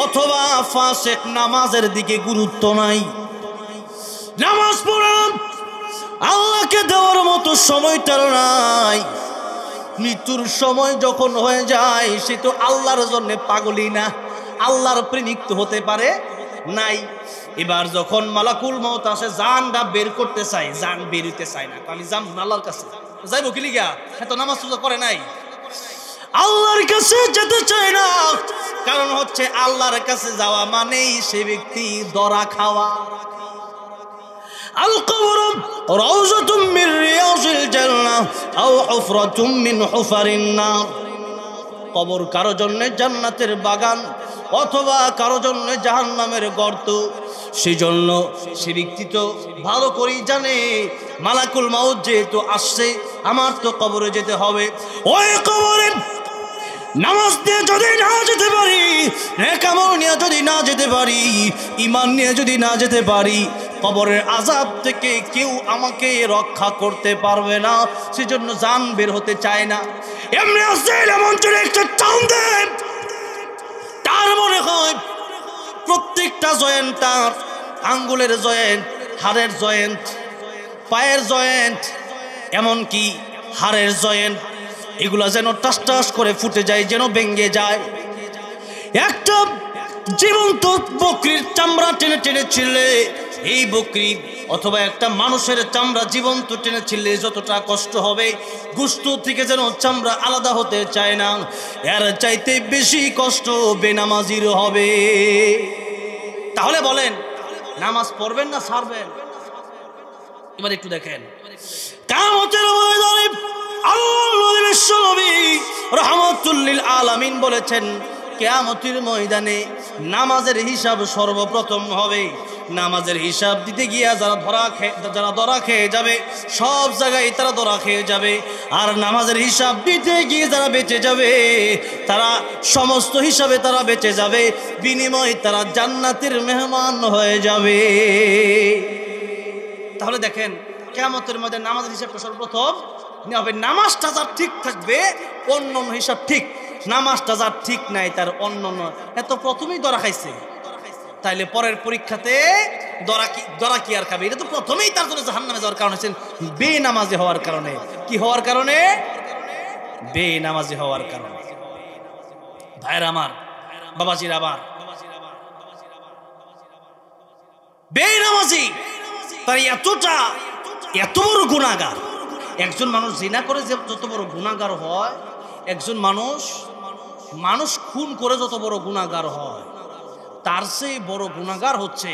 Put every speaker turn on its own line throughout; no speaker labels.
অথবা ফাসিক, নামাজের দিকে গুরুত্ব নাই। নামাজ পড়ান আল্লাহকে দেওয়ার মতো সময়টার নাই। মৃত্যুর সময় যখন হয়ে যায় সে তো আল্লাহর জন্য পাগলই না, আল্লাহর প্রেমিক তো হতে পারে নাই। এবার যখন মালাকুল মউত আসে, জানটা বের করতে চাই, জান বেরোতে চায় না, আমি যাম আল্লাহর কাছে। যাইব কি লিগা? এত নামাজ রোজা করে নাই, আল্লাহর কাছে যেতে চায় না। কারণ হচ্ছে আল্লাহর কাছে যাওয়া মানেই সে ব্যক্তি দরা খাওয়া। আল কবর রাউযাতুম মিন রিয়াজিল জান্নাহ আও হুফরাতুম মিন হুফারিন নার। কবর কারো জন্য জান্নাতের বাগান, অথবা কারো জন্য জাহান্নামের গর্ত। সেজন্য সে ব্যক্তি তো ভালো করেই জানে মালাকুল মউত যেহেতু আসছে, আমার তো কবরে যেতে হবে। ওই কবরে নামাজ নিয়ে যদি না যেতে পারি, নেক আমল নিয়ে যদি না যেতে পারি, ঈমান নিয়ে যদি না যেতে পারি, কবরের আযাব থেকে কেউ আমাকে রক্ষা করতে পারবে না। সেজন্য জান বের হতে চায় না। এমনি আছে এমন চলে একটা টান দেন, তার মনে হয় প্রত্যেকটা জয়েন্ট, তার আঙ্গুলের জয়েন্ট, হাড়ের জয়েন্ট, পায়ের জয়েন্ট, এমনকি হাড়ের জয়েন্ট, এগুলা যেন টাস টাস করে ফুটে যায়, যেন ভেঙে যায়। একটা জীবন্ত বকরির চামড়া টেনে টেনে ছিঁড়লে, এই বকরি অথবা একটা মানুষের চামড়া জীবন্ত টেনে ছিঁড়লে যতটা কষ্ট হবে, গোশত থেকে যেন চামড়া আলাদা হতে চায় না, এর চাইতে বেশি কষ্ট বেনামাজির হবে। তাহলে বলেন নামাজ পড়বেন না ছাড়বেন? এবার একটু দেখেন, কিয়ামতের ময়দানে আল্লাহর বিশ্বনবী রাহমাতুল লিল আলামিন বলেছেন, কিয়ামতের ময়দানে নামাজের হিসাব সর্বপ্রথম হবে। নামাজের হিসাব দিতে গিয়া যারা ধরা খেয়ে যাবে, সব জায়গায় তারা ধরা খেয়ে যাবে। আর নামাজের হিসাব দিতে গিয়ে যারা বেঁচে যাবে, তারা সমস্ত হিসাবে তারা বেঁচে যাবে, বিনিময়ে তারা জান্নাতের মেহমান হয়ে যাবে। তাহলে দেখেন কিয়ামতের মধ্যে নামাজের হিসাবটা সর্বপ্রথম হবে। নামাজটা যার ঠিক থাকবে অন্য হিসাব ঠিক, নামাজটা যার ঠিক নাই তার অন্য এত প্রথমেই ধরা খাইছে, তাইলে পরের পরীক্ষাতে ধরা কি আর খাবে? এটা তো প্রথমেই তার জন্য জাহান্নামে যাওয়ার কারণ হচ্ছে বেনামাজি হওয়ার কারণে। কি হওয়ার কারণে? বেনামাজি হওয়ার কারণে। ভাইরা আমার, বাবাজির আমার, বেনামাজি তার এত বড় গুনাহগার। একজন মানুষ জিনা করে যে যত বড় গুনাহগার হয়, একজন মানুষ খুন করে যত বড় গুনাহগার হয়, তার চেয়ে বড় গুনাহগার হচ্ছে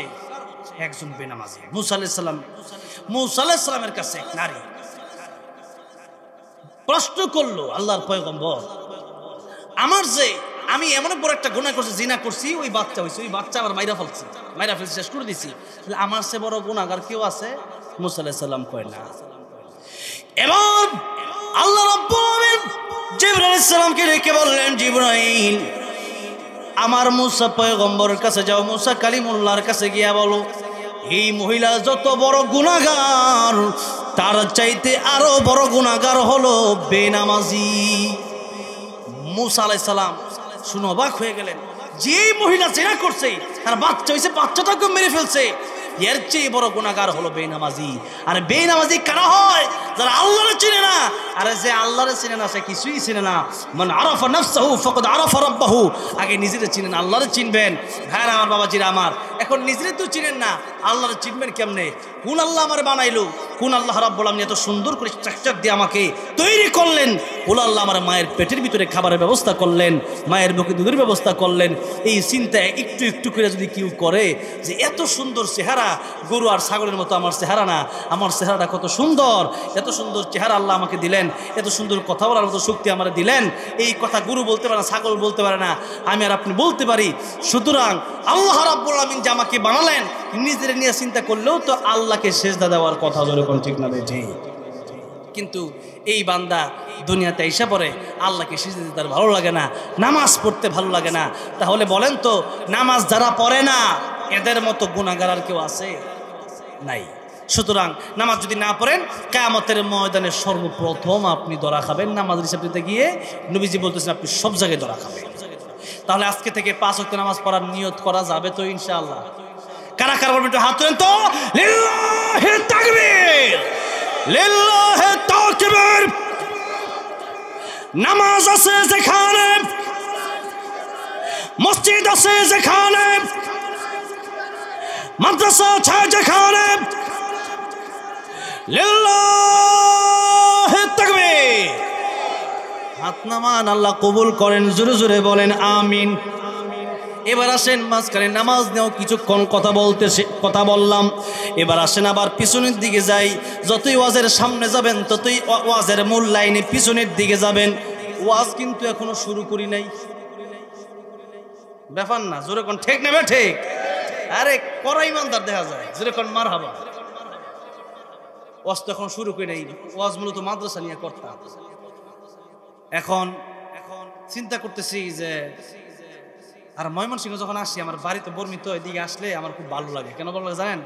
একজন বেনামাজি। মুসা আলাইহিস সালামের কাছে এক নারী প্রশ্ন করলো, আল্লাহর পয়গম্বর, আমি এমন বড় একটা গুনাহ করছি, জিনা করছি, ওই বাচ্চা হয়েছে, ওই বাচ্চা আমার মাইরা ফেলছে, শেষ করে দিছি, আমার চেয়ে বড় গুনাহগার কেউ আছে? মুসা আলাইহিস সালাম কয় না। এবার আল্লাহ রাব্বুল আলামিন জিবরাইল আলাইহিস সালামকে ডেকে বললেন, জিবরাইল, আমার মুসা পয়গম্বরের কাছে যাও, মুসা কালিমুল্লাহর কাছে গিয়া বলো, এই মহিলা যত বড় গুনাহগার, তার চাইতে আরো বড় গুনাহগার হলো বেনামাজি। মুসা আলাইহিস সালাম শুনে অবাক হয়ে গেলেন, যে মহিলা জিনা করছে, তার বাচ্চা হয়েছে, বাচ্চাটাকে মেরে ফেলছে, এর চেয়ে বড় গুনাহগার হলো বেনামাজি। আর বেনামাজি কারা হয়? যারা আল্লাহরে চিনে না। আরে যে আল্লাহরে চিনে না সে কিছুই চিনে না। মান আরাফা নাফসাহু ফাকাদ আরাফা রাব্বাহু। আগে নিজেরে চিনেন, আল্লাহরে চিনবেন। ভাইরা আমার, বাবাজিরা আমার, এখন নিজেরে তো চিনেন না, আল্লাহরে চিনবেন কেমনে? কোন আল্লাহ আমারে বানাইলো? কোন আল্লাহ রাব্বুল আলামিন এত সুন্দর করে স্ট্রাকচার দিয়ে আমাকে তৈরি করলেন? কোন আল্লাহ আমার মায়ের পেটের ভিতরে খাবারের ব্যবস্থা করলেন, মায়ের বুকে দুধের ব্যবস্থা করলেন? এই চিন্তা একটু একটু করে যদি কেউ করে যে এত সুন্দর চেহারা, গরু আর ছাগলের মতো আমার চেহারা না, আমার চেহারাটা কত সুন্দর, এত সুন্দর চেহারা আল্লাহ আমাকে দিলেন, এত সুন্দর কথা বলার মতো শক্তি আমার দিলেন, এই কথা গরু বলতে পারে না, ছাগল বলতে পারে না, আমি আর আপনি বলতে পারি। সুতরাং আল্লাহ রাব্বুল আলামিন যে আমাকে বানালেন, নিজের নিয়ে চিন্তা করলেও তো আল্লাহকে সেজদা দেওয়ার কথা যেরকম ঠিক না বেঠি। কিন্তু এই বান্দা দুনিয়াতে এসে পড়ে, আল্লাহকে সেজদা দিতে তার ভালো লাগে না, নামাজ পড়তে ভালো লাগে না। তাহলে বলেন তো, নামাজ যারা পড়ে না এদের মতো গুনাহগার আর কেউ আছে? নাই। সুতরাং নামাজ যদি না পড়েন, কিয়ামতের ময়দানে সর্বপ্রথম আপনি ধরা খাবেন। নামাজের হিসাব দিতে গিয়ে নবীজি বলতেছেন আপনি সব জায়গায় ধরা খাবেন। তাহলে আজকে থেকে 5 ওয়াক্ত নামাজ পড়ার নিয়ত করা যাবে তো ইনশাআল্লাহ? কারা কারা বলবেন একটু হাত তোলেন তো। লিল্লাহি তাকবীর, লিল্লাহি তাকবীর। নামাজ আছে যেখানে, মসজিদ আছে যেখানে, মাদ্রাসা আছে যেখানে, লিল্লাহি তাকবীর। হাত নামান, আল্লাহ কবুল করেন। জোরে জোরে বলেন আমিন। এবার আসেন মাঝখানে নামাজ নেও কিছুক্ষণ কথা বললাম। এবার আসেন আবার পিছনের দিকে যাই। যতই ওয়াজের সামনে যাবেন ততই ওয়াজের মূল লাইনে পিছনের দিকে যাবেন। ওয়াজ কিন্তু এখনো শুরু করি নাই, ব্যাপার না। জোরে কোন ঠিক নেবে ঠিক? আরে করা ইমানদার দেখা যায়। জোরে কোন মারহাবা। ওয়াজ তো এখন শুরু করি নাই। ওয়াজ মূলত মাদ্রাসা নিয়ে করতাম। এখন চিন্তা করতেছি যে আর ময়মনসিংহ যখন আসি, আমার বাড়িতে বর্মিত, এদিকে আসলে আমার খুব ভালো লাগে। কেন ভালো লাগে জানেন?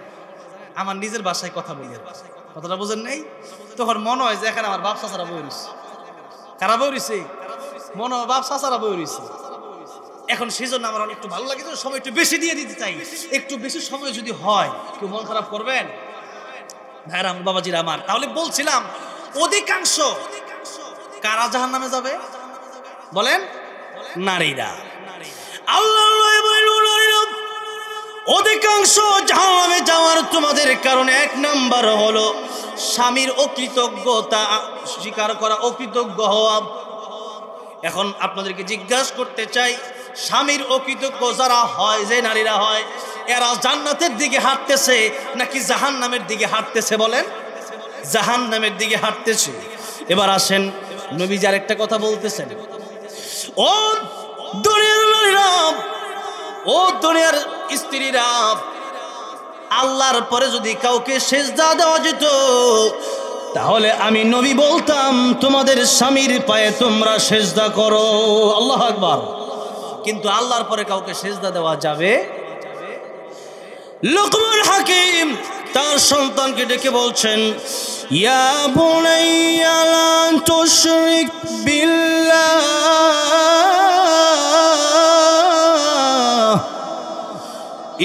আমার নিজের ভাষায় কথা বলি। কথাটা বোঝেন নেই? তখন মনে হয় যে এখানে আমার বাপ চাচারা বই রয়েছে। কারা বই রয়েছে? মনে হয় বাপ চাচারা বই রয়েছে। এখন সেই জন্য আমার একটু ভালো লাগে, সময় একটু বেশি দিয়ে দিতে চাই। একটু বেশি সময় যদি হয়, কেউ মন খারাপ করবেন? ভাইরা আমার, বাবাজিরা আমার, তাহলে বলছিলাম অধিকাংশ কারা জাহান্নামে যাবে বলেন? নারীরা। অধিকাংশ জাহান্নামে যাওয়ার তোমাদের কারণে 1 নাম্বার হলো স্বামীর অকৃতজ্ঞতা স্বীকার করা, অকৃতজ্ঞ হওয়া। এখন আপনাদেরকে জিজ্ঞাসা করতে চাই, স্বামীর অকৃতজ্ঞ যারা হয়, যে নারীরা হয়, এরা জান্নাতের দিকে হাঁটতেছে নাকি জাহান্নামের দিকে হাঁটতেছে বলেন? জাহান্নামের দিকে হাঁটতেছে। এবার আসেন, নবীজি আরেকটা কথা বলতেছেন, ও দুনিয়ার নারীরা, ও দুনিয়ার স্ত্রীরা, আল্লাহর পরে যদি কাউকে সেজদা দেওয়া যেত তাহলে আমি নবী বলতাম তোমাদের স্বামীর পায়ে তোমরা সেজদা করো। আল্লাহু আকবার। কিন্তু আল্লাহর পরে কাউকে সেজদা দেওয়া যাবে? লুকমান হাকিম তার সন্তানকে ডেকে বলছেন, ইয়া বুনাইয়া লা তুশরিক বিল্লাহ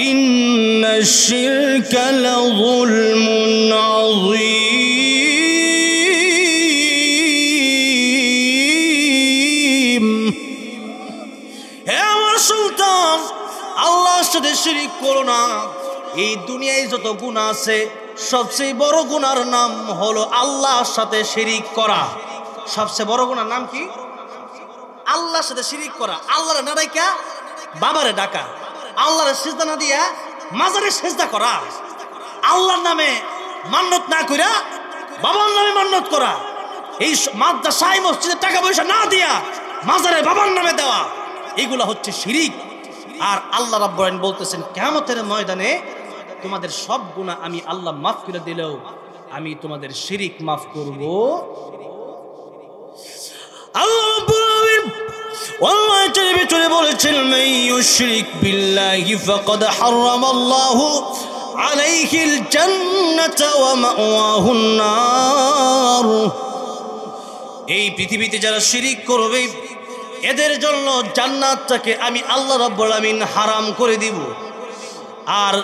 ইন্নাশ শিরকা লাযুলমুন আযীম। হে আমার সন্তান, আল্লাহর সাথে শিরিক করো না। এই দুনিয়ায় যত গুনাহ আছে, সবচেয়ে বড় গুনার নাম হলো আল্লাহর সাথে শিরিক করা। সবচেয়ে বড় গুনার নাম কি? আল্লাহর সাথে শিরিক করা। আল্লাহর না ডাকা বাবারে ডাকা, আল্লাহর সিজদা না দিয়া মাজারে সিজদা করা, আল্লাহর নামে মান্নত না কইরা বাবার নামে মান্নত করা, এই মাদ্রাসায় মসজিদে টাকা পয়সা না দিয়া মাজারে বাবার নামে দেওয়া, এগুলা হচ্ছে শিরিক। আর আল্লাহ রাব্বুল আলামিন বলতেছেন, কিয়ামতের ময়দানে তোমাদের সব গুনাহ আমি আল্লাহ মাফ করে দিলেও আমি তোমাদের শিরিক মাফ করব। আল্লাহ রাব্বুল আলামিন ওয়াল্লাহি ভিতরে বলেছেন, মান ইউশরিক বিল্লাহি ফাকাদ হারামাল্লাহু আলাইহিল জান্নাতা ওয়া মাওয়াহুন নার। এই পৃথিবীতে যারা শিরিক করবে এদের জন্য জান্নাতটাকে আমি আল্লাহ রাব্বুল আলামিন হারাম করে দিব, আর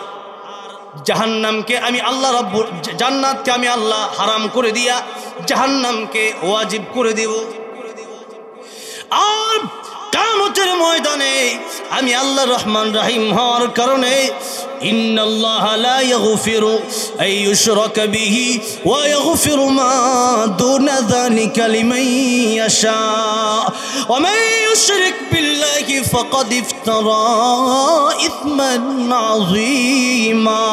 জাহান্নামকে আমি আল্লাহ রাব্বুল জান্নাতকে আমি আল্লাহ হারাম করে দিয়া জাহান্নামকে ওয়াজিব করে দিব। আর কিয়ামতের ময়দানে আমি আল্লাহ রহমান রহিম হওয়ার কারণে ইন্নাল্লাহা লা ইয়াগফিরু আন ইউশরাকা বিহি ওয়া ইয়াগফিরু মা দুনা যালিকা লিমান ইয়াশা ওয়া মান ইউশরিক বিল্লাহি ফাকাদ ইফতারা ইসমান আযীমা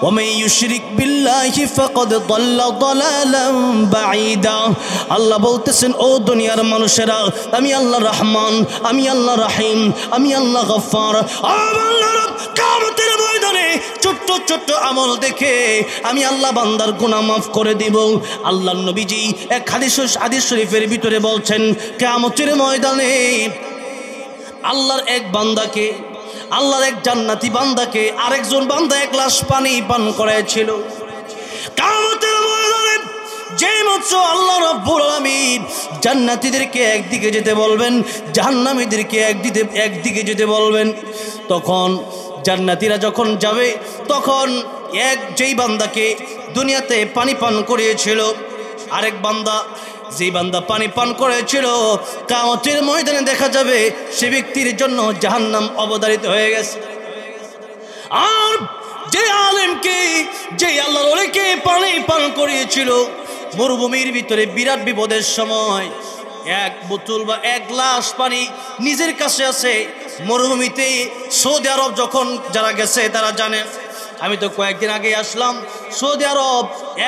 ওয়া মান ইউশরিক বিল্লাহি ফাকাদ দাল্লা দালালান বাঈদা। আল্লাহ বলতেছেন, ও দুনিয়ার মানুষেরা, আমি আল্লাহ রহমান, আমি আল্লাহ রহিম, আমি আল্লাহ গফফার। কিয়ামতের ময়দানে ছোট্ট ছোট্ট আমল দেখে আমি আল্লাহ বান্দার গুনাহ মাফ করে দিব। আল্লাহর নবীজি এক হাদিস শরীফের ভিতরে বলছেন, কিয়ামতের ময়দানে আল্লাহর এক বান্দাকে, আল্লাহর এক জান্নাতি বান্দাকে আরেকজন বান্দা 1 গ্লাস পানি পান করাইছিল। কিয়ামতের ময়দানে যেই মাত্র আল্লাহ রাব্বুল আলামিন জান্নাতীদেরকে একদিকে যেতে বলবেন, জাহান্নামীদেরকে একদিকে যেতে বলবেন, তখন জান্নাতীরা যখন যাবে তখন যেই বান্দাকে দুনিয়াতে পানি পান করিয়েছিল, আরেক বান্দা যেই বান্দা পানি পান করেছিল, কিয়ামতের ময়দানে দেখা যাবে সে ব্যক্তির জন্য জাহান্নাম অবধারিত হয়ে গেছে। আর যে আলেমকে, যে আল্লাহর ওলিকে পানি পান করিয়েছিল মরুভূমির ভিতরে বিরাট বিপদের সময়, এক বোতল বা এক গ্লাস পানি নিজের কাছে আছে। মরুভূমিতে সৌদি আরব যখন যারা গেছে তারা জানে, আমি তো কয়েকদিন আগে আসলাম, সৌদি আরব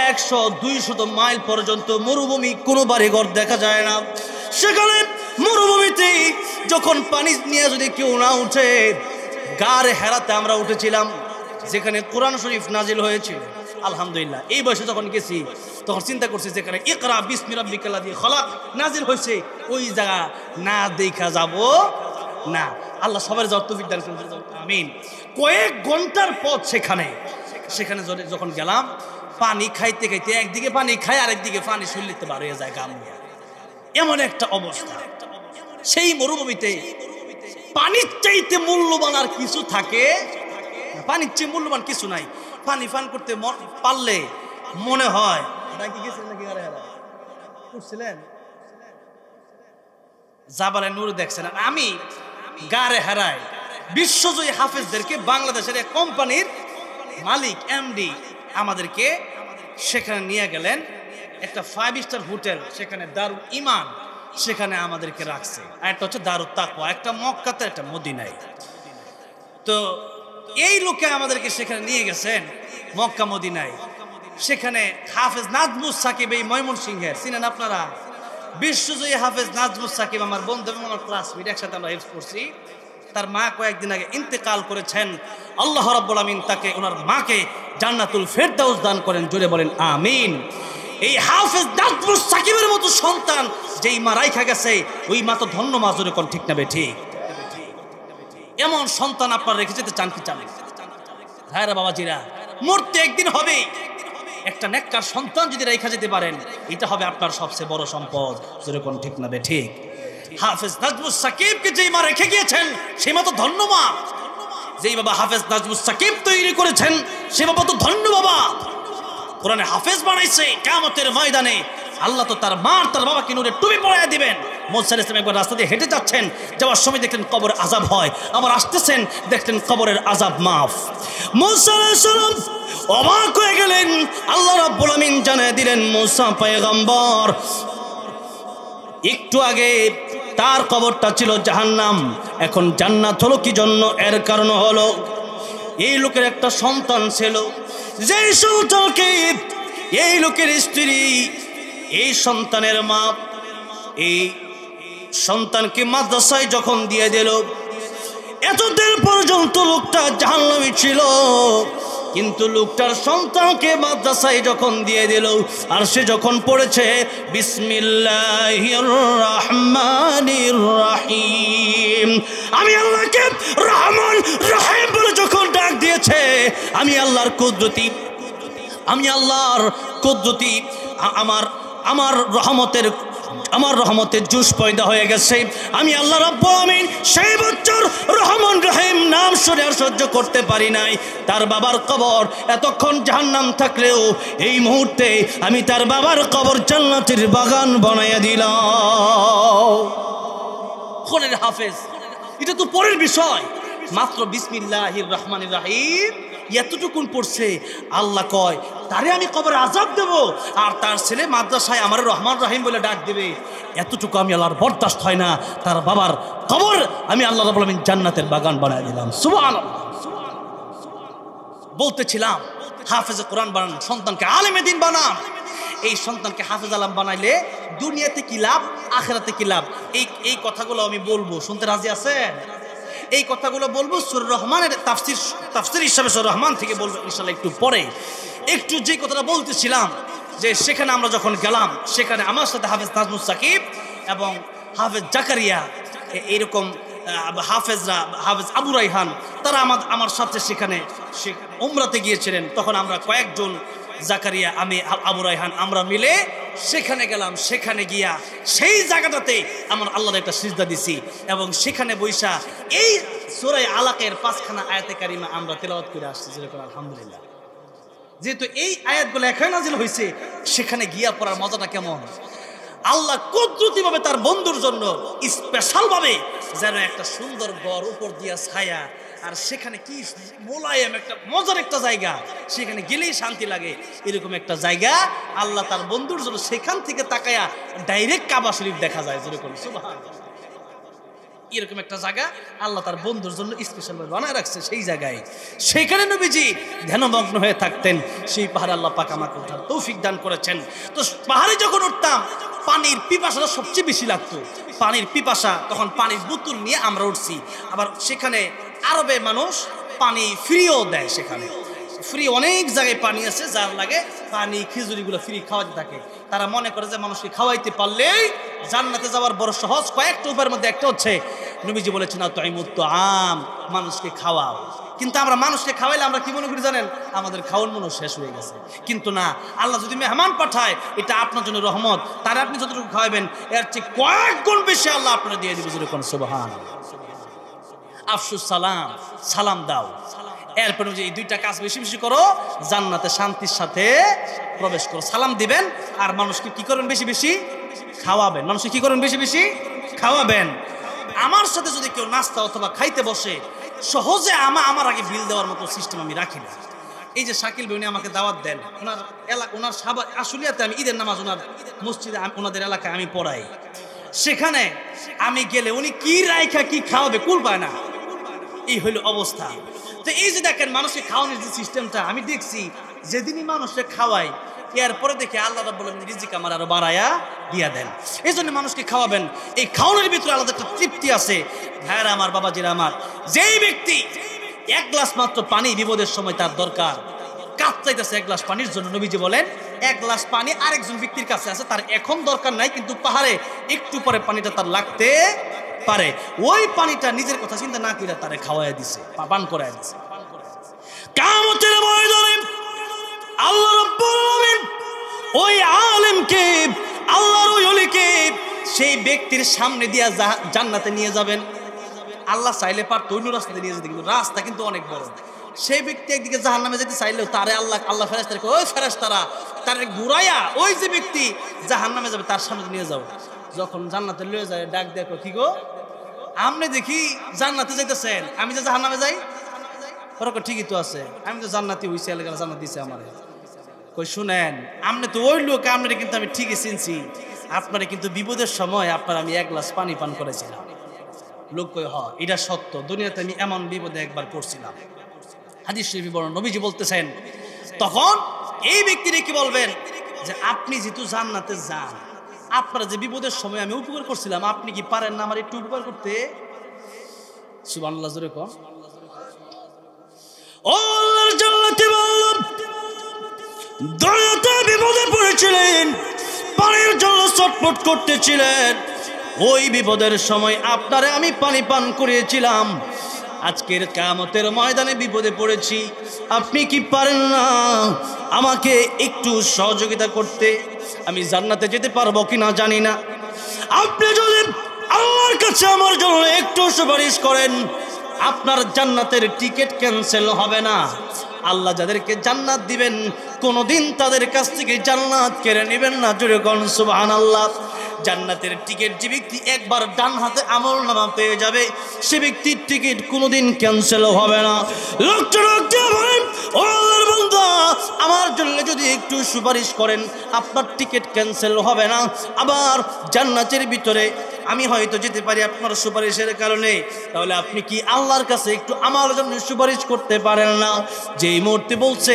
100-200 মাইল পর্যন্ত মরুভূমি, কোনো বাড়িঘর দেখা যায় না। সেখানে মরুভূমিতে যখন পানি নিয়ে যদি কেউ না উঠে, গাড়ে হেরাতে আমরা উঠেছিলাম যেখানে কোরআন শরীফ নাজিল হয়েছিল। আলহামদুলিল্লাহ এই বয়সে যখন গেছি তখন চিন্তা করছি যেখানে ইকরা বিসমি রাব্বিকাল্লাযী খলাক নাজিল হয়েছে, ওই জায়গা না দেখা যাব না। আল্লাহ সবার তৌফিক দান করুন, আমিন। কয়েক ঘন্টার পথ সেখানে যখন গেলাম, পানি খাইতে খাইতে একদিকে পানি খাই, আরেকদিকে পানি শরীরে বার হয়ে যায়, গাম এমন একটা অবস্থা। সেই মরুভূমিতে পানির চাইতে মূল্যবান আর কিছু থাকে? পানির চেয়ে মূল্যবান কিছু নাই। পানি পান করতে পারলে মনে হয় জাবালে নূর দেখছেন। আমি গারে হারাই বিশ্বজয়ী হাফেজদেরকে, বাংলাদেশের এক কোম্পানির মালিক এমডি আমাদেরকে সেখানে নিয়ে গেলেন, একটা 5 স্টার হোটেল, সেখানে দারুল ইমান, সেখানে আমাদেরকে রাখছে। আর একটা হচ্ছে দারুত তাকওয়া, একটা মক্কাতে একটা মদিনায়। তো এই লোকে আমাদেরকে সেখানে নিয়ে গেছেন মক্কা মদিনায়। সেখানে হাফেজ নাজমুস সাকিব, এই ময়মনসিংহের, চিনেন আপনারা? বিশ্বজয়ী হাফেজ নাজমুস সাকিব আমার বন্ধু এবং আমার ক্লাসমেট, একসাথে আমরা হেল্প করছি। তার মা কয়েকদিন আগে ইন্তেকাল করেছেন। আল্লাহ রাব্বুল আমিন তাকে, ওনার মাকে জান্নাতুল ফেরদাউস দান করেন, জোরে বলেন আমিন। এই হাফেজ নাজমুস সাকিবের মতো সন্তান যেই মা রাইখা গেছে, ওই মা তো ধন্য মা, জোরে কোন ঠিক না ঠিক? এমন সন্তান আপনারা রেখে যেতে চান কি চান? ভাইরা বাবাজিরা, মরতে একদিন হবে। একটা নেককার সন্তান যদি রেখে যেতে পারেন, এটা হবে আপনার সবচেয়ে বড় সম্পদ, যেরকম ঠিক না ঠিক? হাফেজ নাজমুস সাকিবকে যেই মা রেখে গিয়েছেন, সেই মা তো ধন্য মা। যেই বাবা হাফেজ নাজমুস সাকিব তৈরি করেছেন, সে বাবা তো ধন্য বাবা। কোরআনে হাফেজ বানাইছে, কিয়ামতের ময়দানে আল্লাহ তো তার মা তার বাবাকে নূরে টুপি পরাইয়া দিবেন। মুসা আলাইহিস সালাম একবার রাস্তা দিয়ে হেঁটে যাচ্ছেন, যাওয়ার সময় দেখলেন কবরের আযাব হয়, আবার আসতেছেন দেখলেন কবরের আযাব মাফ। মুসা আলাইহিস সালাম অবাক হয়ে গেলেন। আল্লাহ রাব্বুল আমিন জানিয়ে দিলেন, মুসা পয়গম্বর, একটু আগে তার কবরটা ছিল জাহান্নাম, এখন জান্নাত হলো কি জন্য? এর কারণ হলো এই লোকের একটা সন্তান ছিল, যেই সন্তানকে এই লোকের স্ত্রী, এই সন্তানের মা, এই সন্তানকে মাদ্রাসায় যখন দিয়ে দিল, এতদিন পর্যন্ত লোকটা জাহান্নামী ছিল, কিন্তু লোকটার সন্তানকে মাদ্রাসায় যখন দিয়ে দিল, আর সে যখন পড়েছে বিসমিল্লাহির রহমানির রহিম, আমি আল্লাহকে রহমান রহিম বলে যখন ডাক দিয়েছে, আমি আল্লাহর কুদরতি, আমার রহমতের জুস পয়দা হয়ে গেছে। আমি আল্লাহ রাব্বুল আমিন সেই বছর রহমান রহিম নাম শুনে আর সহ্য করতে পারি নাই। তার বাবার কবর এতক্ষণ জাহান্নাম থাকলেও এই মুহূর্তে আমি তার বাবার কবর জান্নাতের বাগান বানাইয়া দিলাম। কোরআনের হাফেজ, এটা তো পরের বিষয়। মাত্র বিসমিল্লাহির রহমানির রহিম এতটুকুন পড়ছে, আল্লাহ কয় তারে আমি কবরে আযাব দেব, আর তার ছেলে মাদ্রাসায় আমার রহমান রহিম বলে ডাক দেবে। এতটুকু আমি আল্লাহর বরদাস্ত হয় না। তার বাবার কবর আমি আল্লাহ রাব্বুল আমিন জান্নাতের বাগান বানায় দিলাম। সুবহানাল্লাহ। বলতেছিলাম হাফেজে কোরআন বানান, সন্তানকে আলেমে দিন বানান। এই সন্তানকে হাফেজ আলম বানাইলে দুনিয়াতে কি লাভ, আখিরাতে কি লাভ, এই কথাগুলো আমি বলবো, শুনতে রাজি আছেন? এই কথাগুলো বলবো সূরা রহমানের তাফসীর হিসাবে সূরা রহমান থেকে বলবো ইনশাআল্লাহ একটু পরে। একটু যে কথাটা বলতেছিলাম, যে সেখানে আমরা যখন গেলাম, সেখানে আমার সাথে হাফেজ নাজমুস সাকিব এবং হাফেজ জাকারিয়া, এইরকম হাফেজরা, হাফেজ আবু রাইহান, তারা আমার সাথে সেখানে উমরাতে গিয়েছিলেন। তখন আমরা কয়েকজন, জাকারিয়া, আমি, আবু রাইহান, আমরা মিলে সেখানে গেলাম, সেখানে গিয়া সেই জায়গাটাতে আমার আল্লাহর একটা সিজদা দিছি এবং সেখানে বৈশা এই সূরা আলাকের 5খানা আয়াতে কারিমা আমরা তেলাওয়াত করে আসছি, যেরকম আলহামদুলিল্লাহ। যেহেতু এই আয়াতগুলো এখানে নাজিল হয়েছে, সেখানে গিয়া পড়ার মজাটা কেমন। আল্লাহ কুদরতিভাবে তার বন্ধুর জন্য স্পেশাল ভাবে যেন একটা সুন্দর ঘর উপর দিয়া ছায়া, আর সেখানে কি মোলায়েম একটা মজার একটা জায়গা, সেখানে গেলেই শান্তি লাগে, এরকম একটা জায়গা আল্লাহ তার বন্ধুর জন্য সেখান থেকে তাকায়া ডাইরেক্ট কাবা শরীফ দেখা যায়, যেরকম সুবহানাল্লাহ। এরকম একটা জায়গা আল্লাহ তার বন্ধুর জন্য স্পেশাল ভাবে বানায় রাখছে। সেই জায়গায় সেখানে নবীজি ধ্যানমগ্ন হয়ে থাকতেন। সেই পাহাড়ে আল্লাহ পাক আমাকে ওঠার তৌফিক দান করেছেন। তো পাহাড়ে যখন উঠতাম পানির পিপাসাটা সবচেয়ে বেশি লাগতো, পানির পিপাসা, তখন পানির বোতল নিয়ে আমরা উঠছি। আবার সেখানে আরবে মানুষ পানি ফ্রিও দেয়, সেখানে ফ্রি অনেক জায়গায় পানি আছে, যার লাগে পানি খিচুড়িগুলো ফ্রি খাওয়াতে থাকে। তারা মনে করে যে মানুষকে খাওয়াইতে পারলেই জান্নাতে যাওয়ার বড় সহজ কয়েকটা উপায়ের মধ্যে একটা হচ্ছে নবীজি বলেছেন না তাইমুত আম, মানুষকে খাওয়াও। কিন্তু আমরা মানুষকে খাওয়াইলে আমরা কি মনে করি জানেন, আমাদের খাওয়ার মনে শেষ হয়ে গেছে। কিন্তু না, আল্লাহ যদি মেহমান পাঠায় এটা আপনার জন্য রহমত, তার আপনি যতটুকু খাওয়াবেন এর চেয়ে কয়েক গুণ বেশি আল্লাহ আপনারা দিয়ে দিবে, যেরকম সুবহানাল্লাহ। আফসুস সালাম, সালাম দাও। এরপরে যে এই দুইটা কাজ বেশি বেশি করো, জান্নাতে শান্তির সাথে প্রবেশ করো। সালাম দিবেন আর মানুষকে কি করবেন, বেশি বেশি খাওয়াবেন। মানুষকে কি করবেন, বেশি বেশি খাওয়াবেন। আমার সাথে যদি কেউ নাস্তা অথবা খাইতে বসে, সহজে আমার আগে বিল দেওয়ার মতো সিস্টেম আমি রাখি না। এই যে শাকিল ভাই আমাকে দাওয়াত দেন, ওনার এলাকা, ওনার আশুলিয়াতে আমি ঈদের নামাজ ওনার মসজিদে ওনাদের এলাকায় আমি পড়াই। সেখানে আমি গেলে উনি কি রাইখা কি খাওয়াবে কুল পায় না, এই হইল অবস্থা। তো এই যে দেখেন মানুষকে খাওয়ানোর যে সিস্টেমটা আমি দেখছি, যেদিনই মানুষকে খাওয়াই এরপরে দেখে আল্লাহ রাব্বুল আলামিন রিজিক আমার আরো বাড়ায়া দিয়া দেন। এই জন্য মানুষকে খাওয়াবেন, এই খাওয়ানোর ভিতরে আলাদা একটা তৃপ্তি আছে। ভাইরা আমার, বাবাজিরা আমার, যেই ব্যক্তি এক গ্লাস মাত্র পানি বিপদের সময় তার দরকার, কাজ চাইতেছে এক গ্লাস পানির জন্য, নবীজি বলেন এক গ্লাস পানি আরেকজন ব্যক্তির কাছে আছে, তার এখন দরকার নাই, কিন্তু পাহাড়ে একটু পরে পানিটা তার লাগতে পারে, ওই পানিটা নিজের কথা চিন্তা না করে তারে খাওয়াইয়া দিছে, পান করাইয়া দিছে। কিয়ামতের ময়দানে আল্লাহ রাব্বুল আলামিন ওই আলেমকে, আল্লাহর ওই ওলিকে সেই ব্যক্তির সামনে দিয়া জান্নাতে নিয়ে যাবেন। আল্লাহ চাইলে পারতো অন্য রাস্তাতে নিয়ে যেতে, কিন্তু রাস্তা কিন্তু অনেক বড়। সেই ব্যক্তি একদিকে জাহান্নামে যেতে চাইলেও তারে আল্লাহ ফেরেশতাকে, ওই ফেরেশতারা তারে ঘুরাইয়া ওই যে ব্যক্তি জাহান্নামে যাবে তার সামনে নিয়ে যাও। যখন জান্নাতে লয়ে যায় ডাক দেখো, কি গো আপনি দেখি জান্নাতে যাইতেছেন, আমি যে জাহান্নামে যাই? ওরকম ঠিকই তো আছে, আমি তো জান্নাতি হইছি, আল্লাহ জান্নাত দিছে আমারে। কই শুনেন, আপনি তো ওই লোক, আপনারে কিন্তু আমি ঠিকই চিনছি, আপনারে কিন্তু বিপদের সময় আপনার আমি এক গ্লাস পানি পান করেছিলাম। লোক কই হ, এটা সত্য, দুনিয়াতে আমি এমন বিপদে একবার পড়ছিলাম। হাদিস শরীফে বর্ণনা, নবীজি বলতেছেন, তখন এই ব্যক্তিরে কি বলবেন যে আপনি যেহেতু জান্নাতে যান, আপনারা যে বিপদের সময় আমি উপকার করছিলাম, আপনি কি পারেন না আমার একটু উপকার করতে? সুবহানাল্লাহ, জোরে কর। ও আল্লাহর জান্নাতে বললাম, দুনিয়াতে বিপদে পড়েছিলেন, পানির জন্য ছটফট করতেছিলেন, ওই বিপদের সময় আপনারে আমি পানি পান করিয়েছিলাম। আজকের কিয়ামতের ময়দানে বিপদে পড়েছি, আপনি কি পারেন না আমাকে একটু সহযোগিতা করতে? আমি জান্নাতে যেতে পারবো কিনা জানি না, আপনি যদি আল্লাহর কাছে আমার জন্য একটু সুপারিশ করেন, আপনার জান্নাতের টিকিট ক্যান্সেল হবে না। আল্লাহ যাদেরকে জান্নাত দিবেন কোনোদিন তাদের কাছ থেকে জান্নাত কেড়ে নেবেন না। জোরে কোন সুবহানাল্লাহ। জান্নাতের টিকিট যে ব্যক্তি একবার ডান হাতে আমলনামা পেয়ে যাবে, সে ব্যক্তির টিকিট কোনোদিন ক্যান্সেল হবে না। লোকটা বলেন, ও আল্লাহর বান্দা, আমার জন্য যদি একটু সুপারিশ করেন, আপনার টিকিট ক্যান্সেল হবে না। আবার জান্নাতের ভিতরে আমি হয়তো যেতে পারি আপনার সুপারিশের কারণে, তাহলে আপনি কি আল্লাহর কাছে একটু আমার জন্য সুপারিশ করতে পারেন না? যেই মুহূর্তে বলছে,